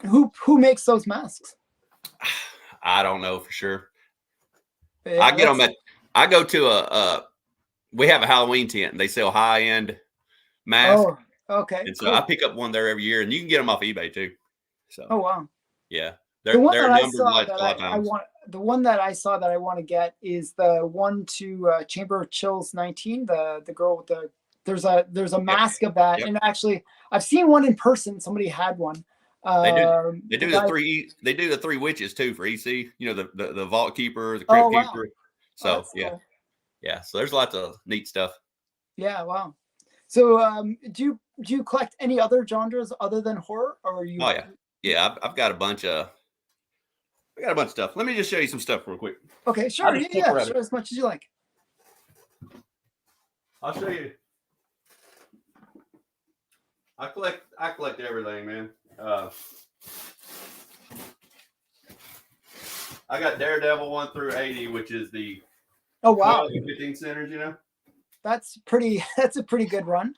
who makes those masks? I don't know for sure. Yeah, I get them at. I go to we have a Halloween tent. And they sell high end masks. Oh, okay. And so cool. I pick up one there every year, and you can get them off eBay too. So. Oh wow. Yeah. The one They're that I numbered saw like that a lot of I times. want, the one that I saw that I want to get is the one to Chamber of Chills 19. The girl with the there's a mask of that, Yep. and actually I've seen one in person. Somebody had one. They do the three witches too for EC. You know, the vault keeper, the crypt keeper. So cool. Yeah. So there's lots of neat stuff. Yeah, wow. So do you collect any other genres other than horror, or are you? Oh yeah. I've got a bunch of stuff. Let me just show you some stuff real quick. Okay, sure. Yeah, sure, as much as you like. I'll show you. I collect everything, man. I got Daredevil 1 through 80, which is the 12 and 15 centers, you know. That's a pretty good run.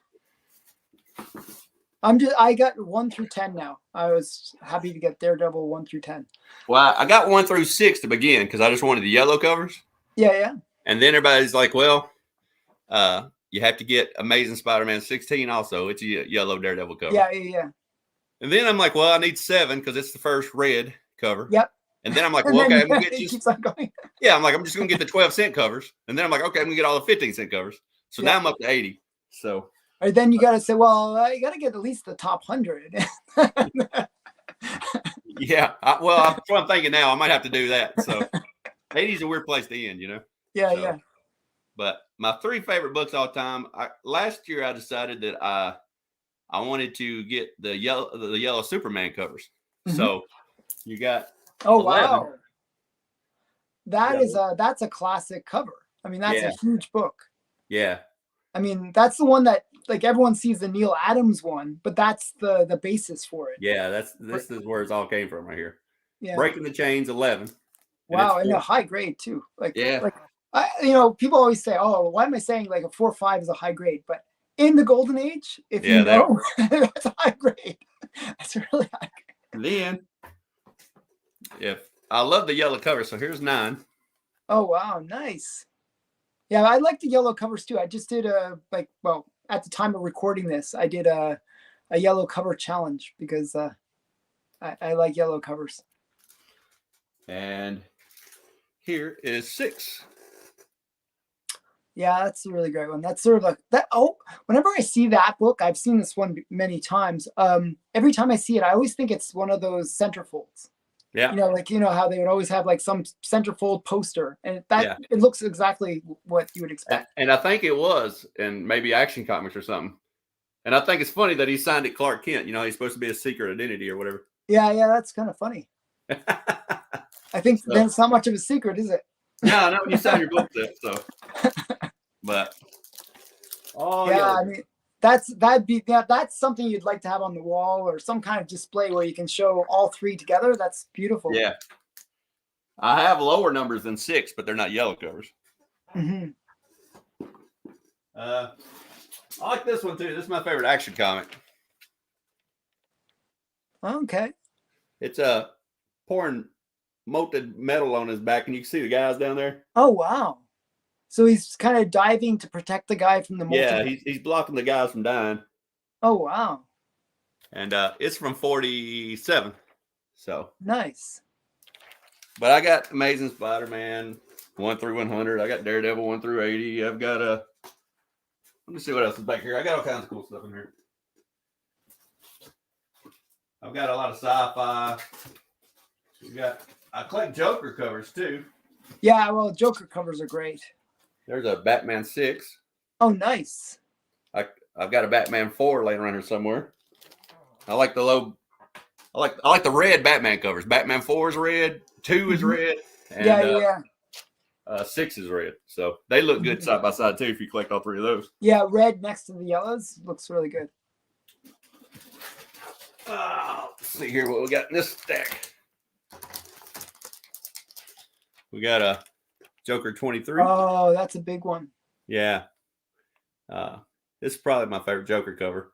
I got 1 through 10 now. I was happy to get Daredevil 1 through 10. Well, I got 1 through 6 to begin because I just wanted the yellow covers. Yeah. And then everybody's like, well, you have to get Amazing Spider-Man 16 also. It's a yellow Daredevil cover. Yeah. And then I'm like, well, I need 7 because it's the first red cover. Yep. And then I'm like, well, okay, I'm gonna get keeps on going. Yeah, I'm like, I'm just gonna get the 12-cent covers. And then I'm like, okay, I'm gonna get all the 15-cent covers. So now I'm up to 80. So or then you gotta say, well, you gotta get at least the top 100. Yeah. That's what I'm thinking now. I might have to do that. So 80 is a weird place to end, you know? Yeah. But my 3 favorite books all time. Last year I decided that I wanted to get the yellow Superman covers. Mm-hmm. So you got 11. Wow. That's a classic cover. I mean, that's a huge book. Yeah. I mean, that's the one that like everyone sees the Neil Adams one, but that's the basis for it. Yeah, this is where it's all came from right here. Yeah. Breaking the Chains 11. Wow, and a high grade too. Yeah. People always say, "Oh, why am I saying like a 4.5 is a high grade?" But in the golden age, if you know, that's a high grade. That's really high grade. Then, I love the yellow cover, so here's 9. Oh wow, nice. Yeah, I like the yellow covers too. I just did at the time of recording this, I did a yellow cover challenge because I like yellow covers. And here is 6. Yeah, that's a really great one. That's sort of like that. Oh, whenever I see that book, I've seen this one many times. Every time I see it, I always think it's one of those centerfolds. Yeah. How they would always have like some centerfold poster, and it looks exactly what you would expect. And I think it was, and maybe Action Comics or something. And I think it's funny that he signed it Clark Kent. You know, he's supposed to be a secret identity or whatever. Yeah, that's kind of funny. I think then it's not much of a secret, is it? Yeah, I know when you sign your book there. So, but I mean, that's something you'd like to have on the wall or some kind of display where you can show all 3 together. That's beautiful. Yeah, I have lower numbers than 6, but they're not yellow covers. Mm-hmm. I like this one too. This is my favorite Action comic. Okay. It's pouring molten metal on his back, and you can see the guys down there. Oh wow! So he's kind of diving to protect the guy from the molten. Yeah, he's blocking the guys from dying. Oh wow! And it's from 47. So nice. But I got Amazing Spider-Man 1 through 100. I got Daredevil 1 through 80. I've got let me see what else is back here. I got all kinds of cool stuff in here. I've got a lot of sci-fi. I collect Joker covers too. Yeah, well, Joker covers are great. There's a Batman 6. Oh, nice. I've got a Batman 4 laying around here somewhere. I like the red Batman covers. Batman 4 is red, 2 is red, and 6 is red. So they look good side by side too if you collect all 3 of those. Yeah, red next to the yellows looks really good. Let's see here what we got in this stack. We got a Joker 23. Oh, that's a big one. Yeah. This is probably my favorite Joker cover.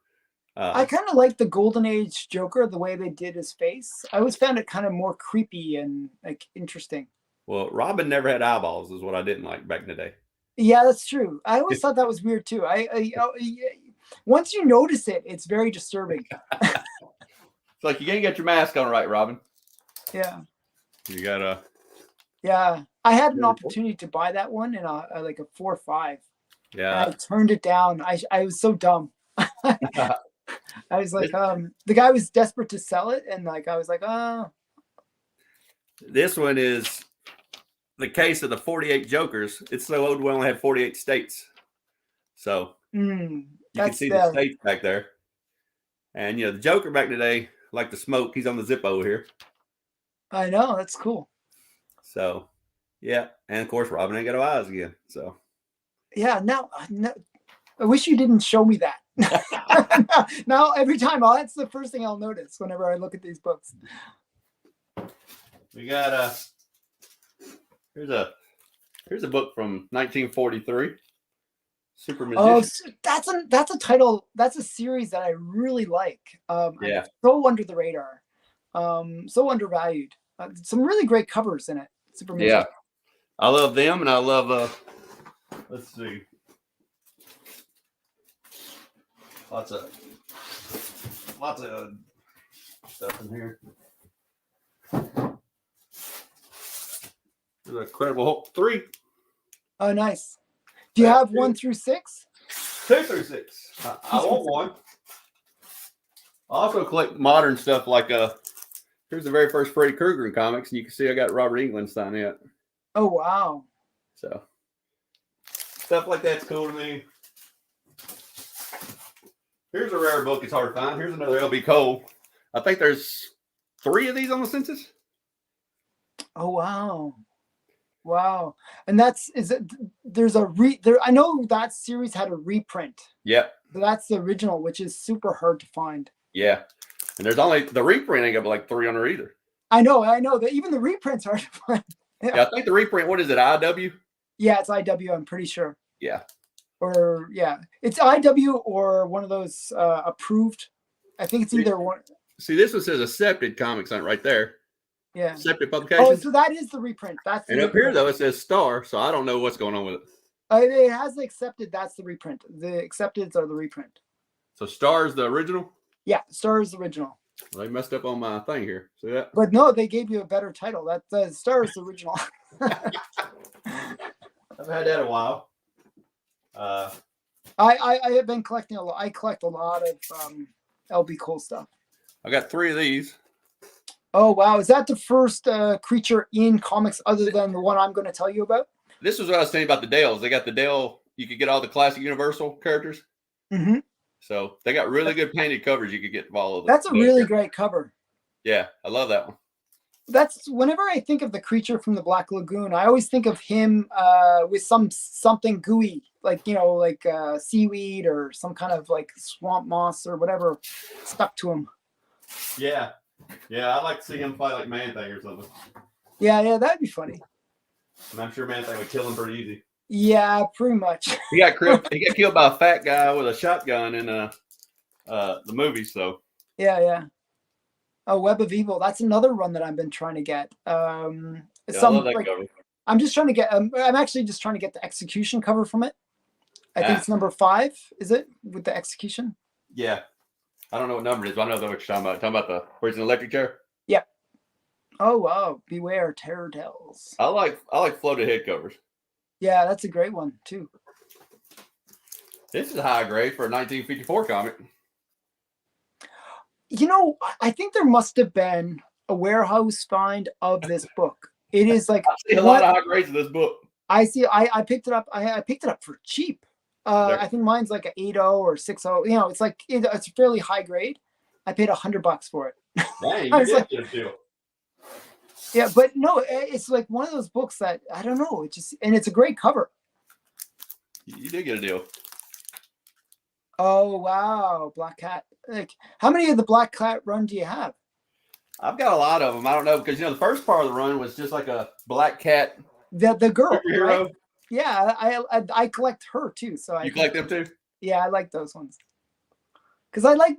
I kind of like the Golden Age Joker, the way they did his face. I always found it kind of more creepy and like interesting. Well, Robin never had eyeballs, is what I didn't like back in the day. Yeah, that's true. I always thought that was weird too. Once you notice it, it's very disturbing. It's like you can't get your mask on right, Robin. Yeah. You gotta. Yeah, I had an opportunity to buy that one in like a 4 or 5. Yeah. And I turned it down. I was so dumb. I was like, the guy was desperate to sell it, and like I was like, oh. This one is the case of the 48 Jokers. It's so old we only had 48 states. So you can see the states back there. And the Joker back today, like the smoke, he's on the Zippo here. I know, that's cool. So yeah, and of course Robin ain't got no eyes again. So yeah, now I wish you didn't show me that. Now every time, that's the first thing I'll notice whenever I look at these books. We got here's a book from 1943. Super Magician. Oh, that's a title. That's a series that I really like. Yeah. So under the radar, so undervalued. Some really great covers in it. Super Magician. Yeah, I love them, and I love. Let's see. Lots of stuff in here. There's Incredible Hulk 3. Oh, nice. Do you have 1 through 6? 2 through 6. I want one. I also collect modern stuff like here's the very first Freddy Krueger comics, and you can see I got Robert Englund signed it. Oh wow. So stuff like that's cool to me. Here's a rare book. It's hard to find. Here's another L.B. Cole. I think there's 3 of these on the census. Oh wow. Wow. And there's a I know that series had a reprint. Yep. So that's the original, which is super hard to find. Yeah. And there's only the reprint ain't got like 300 either. I know that even the reprints are hard to find. Yeah, I think the reprint, what is it, IW? Yeah, it's IW, I'm pretty sure. Yeah. Or yeah, it's IW or one of those approved. I think it's either one. See, this one says Accepted Comics on it right there. Yeah. Accepted Publications. Oh, so that is the reprint. That's and up here though it says Star, so I don't know what's going on with it. It has the Accepted. That's the reprint. The Accepteds are the reprint. So Star is the original. Yeah, Star is the original. Well, they messed up on my thing here. See that? But no, they gave you a better title. That the Star is the original. I've had that a while. I have been collecting a lot. I collect a lot of LB Cole stuff. I got 3 of these. Oh wow! Is that the first creature in comics other than the one I'm going to tell you about? This was what I was saying about the Dales. They got the Dale. You could get all the classic Universal characters. Mm-hmm. So they got really good painted covers. You could get all of them. That's a really great cover. Yeah, I love that one. That's whenever I think of the creature from the Black Lagoon, I always think of him with something gooey, like seaweed or some kind of like swamp moss or whatever stuck to him. Yeah, I'd like to see him fight like Man-Thing or something. Yeah, that'd be funny. And I'm sure Man-Thing would kill him pretty easy. Yeah, pretty much. He got killed by a fat guy with a shotgun in the movie. So yeah. Oh, Web of Evil. That's another run that I've been trying to get. I love that cover. I'm just trying to get. I'm actually just trying to get the execution cover from it. I think it's number 5. Is it with the execution? Yeah, I don't know what number it is, but I know what you're talking about. Talking about the where's an electric chair? Yeah. Oh wow! Beware terror tales. I like floated head covers. Yeah, that's a great one too. This is high grade for a 1954 comic. I think there must have been a warehouse find of this book. It is like I see a lot of high grades in this book. I see. I picked it up. I picked it up for cheap. I think mine's like an 8.0 or 6.0. It's like it's fairly high grade. I paid $100 for it. Dang, you did get a deal. Yeah, but no, it's like one of those books that I don't know. And it's a great cover. You did get a deal. Oh wow, Black Cat! Like, how many of the Black Cat run do you have? I've got a lot of them. I don't know because the first part of the run was just like a Black Cat The girl, right? superhero. Yeah, I collect her too. So You collect them too? Yeah, I like those ones because I like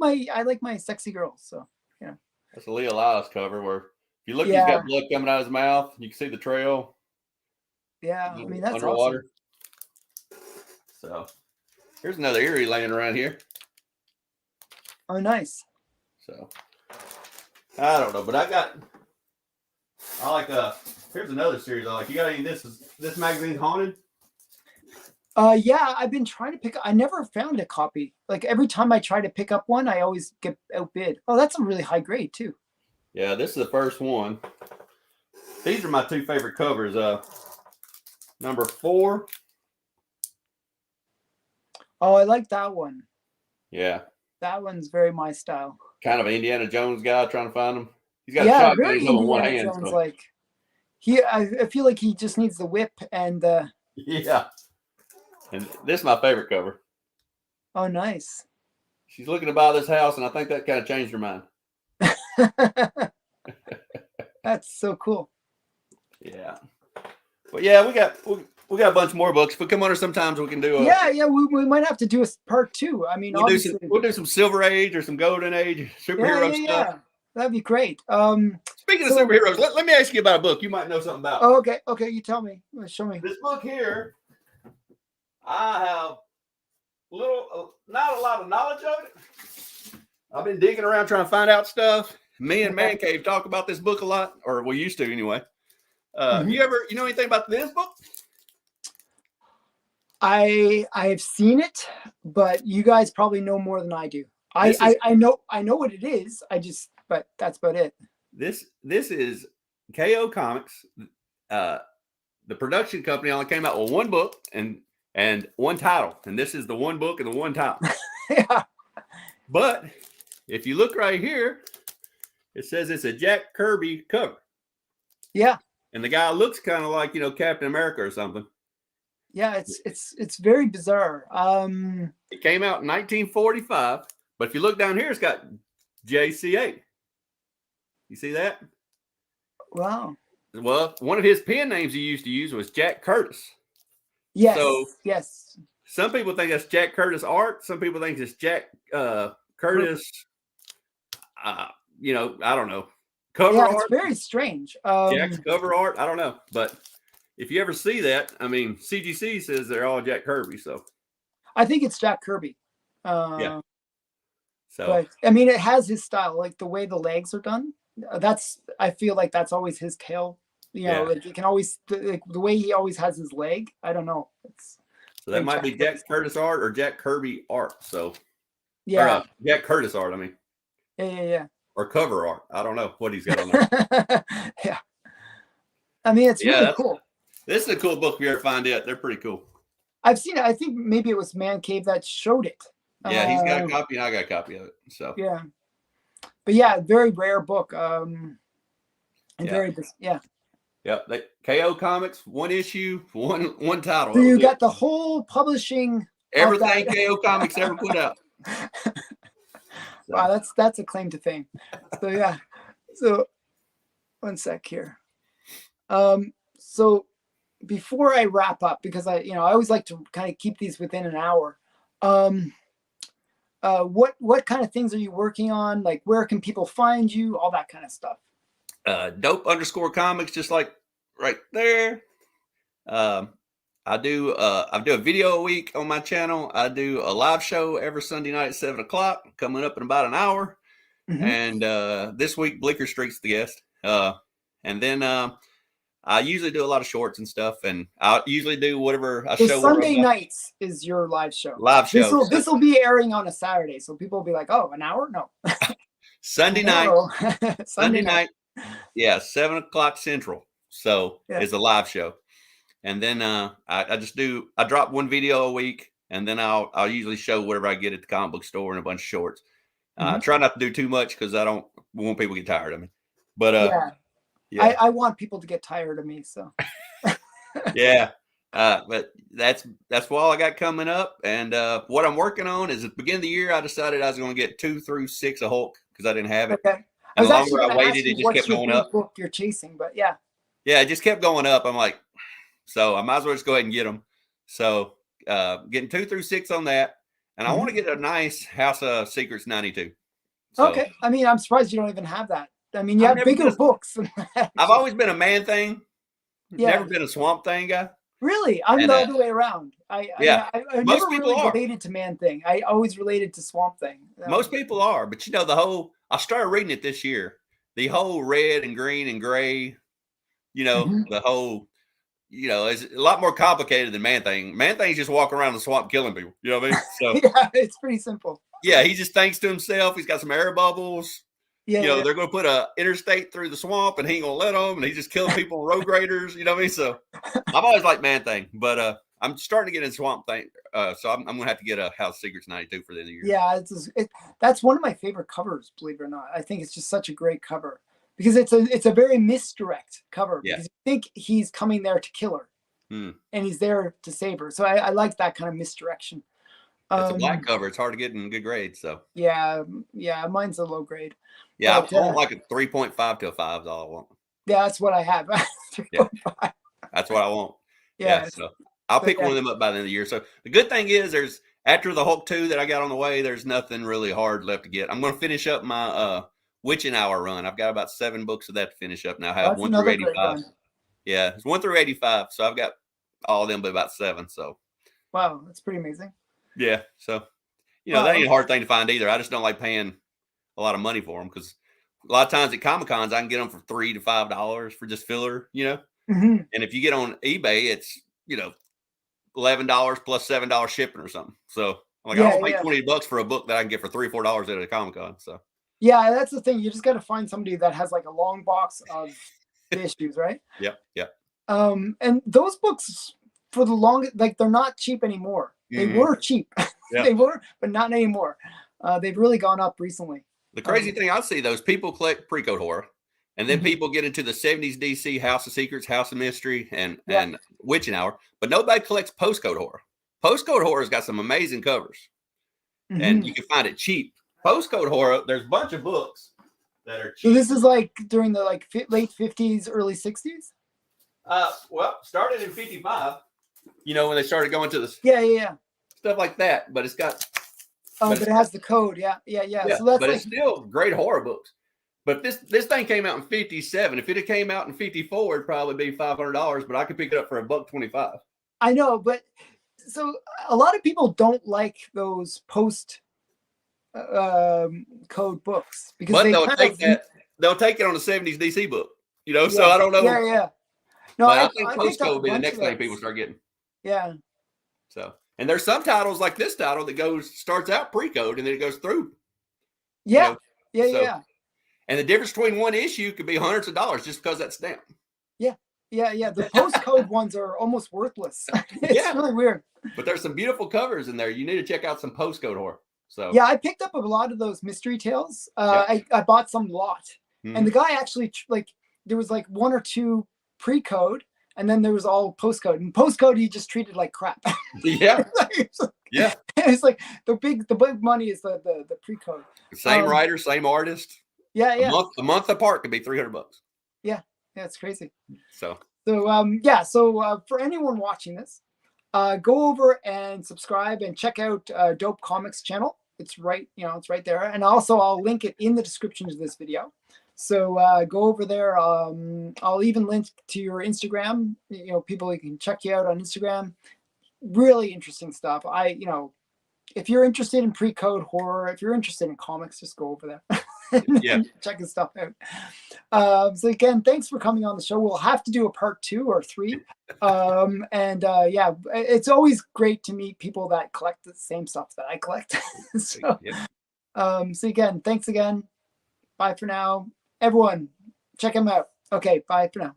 my sexy girls. So yeah. That's a Leo Elias cover where if you look, he's Yeah, got blood coming out of his mouth. You can see the trail yeah. I mean that's underwater. awesome. So here's another Erie laying around here. Oh, nice. So I don't know, but I like here's another series I like. You got any this magazine's haunted? Yeah, I've been trying to I never found a copy. Like every time I try to pick up one, I always get outbid. Oh, that's a really high grade too. Yeah, this is the first one. These are my two favorite covers. Number 4. Oh, I like that one. Yeah. That one's very my style. Kind of an Indiana Jones guy trying to find him. He's got Yeah, a shotgun very in one Indiana hand. Jones So. like. I feel like he just needs the whip and Yeah. And this is my favorite cover. Oh, nice. She's looking to buy this house, and I think that kind of changed her mind. That's so cool. Yeah. But yeah, we got a bunch more books. If we come on her sometimes, we can do yeah, we might have to do a part 2. I mean, we'll do some Silver Age or some Golden Age superhero stuff. Yeah. That'd be great. Speaking of superheroes, let me ask you about a book you might know something about. Oh, okay, you tell me. Show me. This book here, I have not a lot of knowledge of it. I've been digging around trying to find out stuff. Me and Man Cave talk about this book a lot, or we used to anyway. You know anything about this book? I have seen it, but you guys probably know more than I do. I know what it is. But that's about it. This is KO Comics. The production company only came out with one book and one title, and this is the one book and the one title. Yeah. But if you look right here, it says it's a Jack Kirby cover. Yeah. And the guy looks kind of like Captain America or something. Yeah, it's very bizarre. It came out in 1945, but if you look down here, it's got JC8. You see that? Wow. Well, one of his pen names he used to use was Jack Curtis. Yes. So yes. Some people think that's Jack Curtis art. Some people think it's Jack Curtis. I don't know. Cover art. It's very strange. Jack's cover art. I don't know, but if you ever see that, I mean, CGC says they're all Jack Kirby. So I think it's Jack Kirby. Yeah. So but I mean, it has his style, like the way the legs are done. I feel like that's always his tail. Like you can always the way he always has his leg. I don't know. So that might be Jack Curtis art or Jack Kirby art. So yeah, Jack Curtis art. I mean, yeah. Or cover art. I don't know what he's got on there. Yeah. I mean, it's really cool. This is a cool book if you ever find it. They're pretty cool. I've seen it. I think maybe it was Man Cave that showed it. Yeah, he's got a copy and I got a copy of it. So yeah. But yeah, very rare book. Very Yep. KO Comics, one issue, one title. So you got the whole publishing. Everything KO Comics ever put out. Wow, that's a claim to fame. So yeah. So one sec here. So before I wrap up, because I always like to kind of keep these within an hour. What kind of things are you working on? Like, where can people find you? All that kind of stuff. Dope_comics, just like right there. I do a video a week on my channel. I do a live show every Sunday night at 7:00, coming up in about an hour. Mm-hmm. And this week Bleecker Street's the guest. And then I usually do a lot of shorts and stuff, and I usually do whatever I show. Sunday nights is your live show. This will be airing on a Saturday, so people will be like, "Oh, an hour? No." Sunday night. Sunday night. Yeah, 7:00 Central. So it's a live show, and then I drop one video a week, and then I'll usually show whatever I get at the comic book store and a bunch of shorts. I try not to do too much because I don't want people to get tired of me. But I want people to get tired of me. So yeah. But that's all I got coming up. And what I'm working on is at the beginning of the year, I decided I was going to get 2 through 6 of Hulk because I didn't have it. Okay. I And the was actually longer I going to ask waited, you it just what's kept your going big up. book you're chasing, but yeah. Yeah, it just kept going up. I'm like, so I might as well just go ahead and get them. So getting 2 through 6 on that. And I want to get a nice House of Secrets 92. So Okay. I mean, I'm surprised you don't even have that. I mean, you I've have never bigger been books than that. I've always been a Man Thing. Yeah. Never been a Swamp Thing guy. Really? I'm And the other way around. I yeah, never most people really are. related to Man Thing. I always related to Swamp Thing. Most people are, but the whole. I started reading it this year. The whole red and green and gray. The whole. It's a lot more complicated than Man Thing. Man Thing's just walking around the swamp killing people. You know what I mean? So yeah, it's pretty simple. yeah, he just thinks to himself. He's got some air bubbles. Yeah, They're going to put a interstate through the swamp, and he ain't going to let them. And he's just killing people on road graders. You know what I mean? So I've always liked Man Thing, but I'm starting to get in Swamp Thing. So I'm going to have to get a House Secrets 92 for the end of the year. Yeah, that's one of my favorite covers. Believe it or not, I think it's just such a great cover because it's a very misdirect cover. Yeah. Because you think he's coming there to kill her, and he's there to save her. So I like that kind of misdirection. It's a black cover. It's hard to get in good grades. So yeah, mine's a low grade. Yeah, but, I want like a 3.5 to a 5 is all I want. Yeah, that's what I have. 3.5. Yeah, that's what I want. Yeah, so I'll pick one of them up by the end of the year. So the good thing is after the Hulk 2 that I got on the way, there's nothing really hard left to get. I'm going to finish up my Witching Hour run. I've got about 7 books of that to finish up now. I have 1 through 85. Yeah, it's 1 through 85. So I've got all of them, but about 7. So wow, that's pretty amazing. Yeah, so that ain't a hard thing to find either. I just don't like paying a lot of money for them because a lot of times at Comic Cons I can get them for $3 to $5 for just filler, And if you get on eBay, it's $11 plus $7 shipping or something. So I'm like, I don't pay $20 for a book that I can get for $3 or $4 at a Comic Con. So yeah, that's the thing. You just got to find somebody that has like a long box of issues, right? Yep. And those books for the longest, like they're not cheap anymore. They were cheap. They were, but not anymore. They've really gone up recently. The crazy thing I see, those people collect Precode horror, and then people get into the 70s DC House of Secrets, House of Mystery, and Witching Hour, but nobody collects postcode horror. Postcode horror's got some amazing covers, and you can find it cheap. Postcode horror, there's a bunch of books that are cheap. So this is like during the late 50s, early 60s? Well, started in 55, when they started going to the stuff like that, but it's got but it has the code. Yeah. So that's but it's still great horror books. But this thing came out in 57. If it had came out in 54, it'd probably be $500, but I could pick it up for $1.25. I know, but so a lot of people don't like those post code books because but they'll take it on the 70s DC book, so I don't know. Yeah. No, I think postcode will be the next thing people start getting. Yeah. So, and there's some titles like this title that starts out Precode and then it goes through. Yeah. And the difference between one issue could be hundreds of dollars just because that's stamp. Yeah. The postcode ones are almost worthless. It's really weird. But there's some beautiful covers in there. You need to check out some postcode horror. So yeah, I picked up a lot of those mystery tales. I bought some lot, and the guy actually there was like 1 or 2 Precode, and then there was all postcode. And postcode he just treated like crap. Yeah. It's like the big money is the Precode. Same writer, same artist. Yeah. A month apart could be $300. Yeah, it's crazy. So for anyone watching this, go over and subscribe and check out Dope Comix channel. It's right, it's right there. And also I'll link it in the description of this video. So go over there. I'll even link to your Instagram. People you can check you out on Instagram. Really interesting stuff. If you're interested in Precode horror, if you're interested in comics, just go over there. Check his stuff out. So again, thanks for coming on the show. We'll have to do a part 2 or 3. It's always great to meet people that collect the same stuff that I collect. So again, thanks again. Bye for now. Everyone, check him out. Okay, bye for now.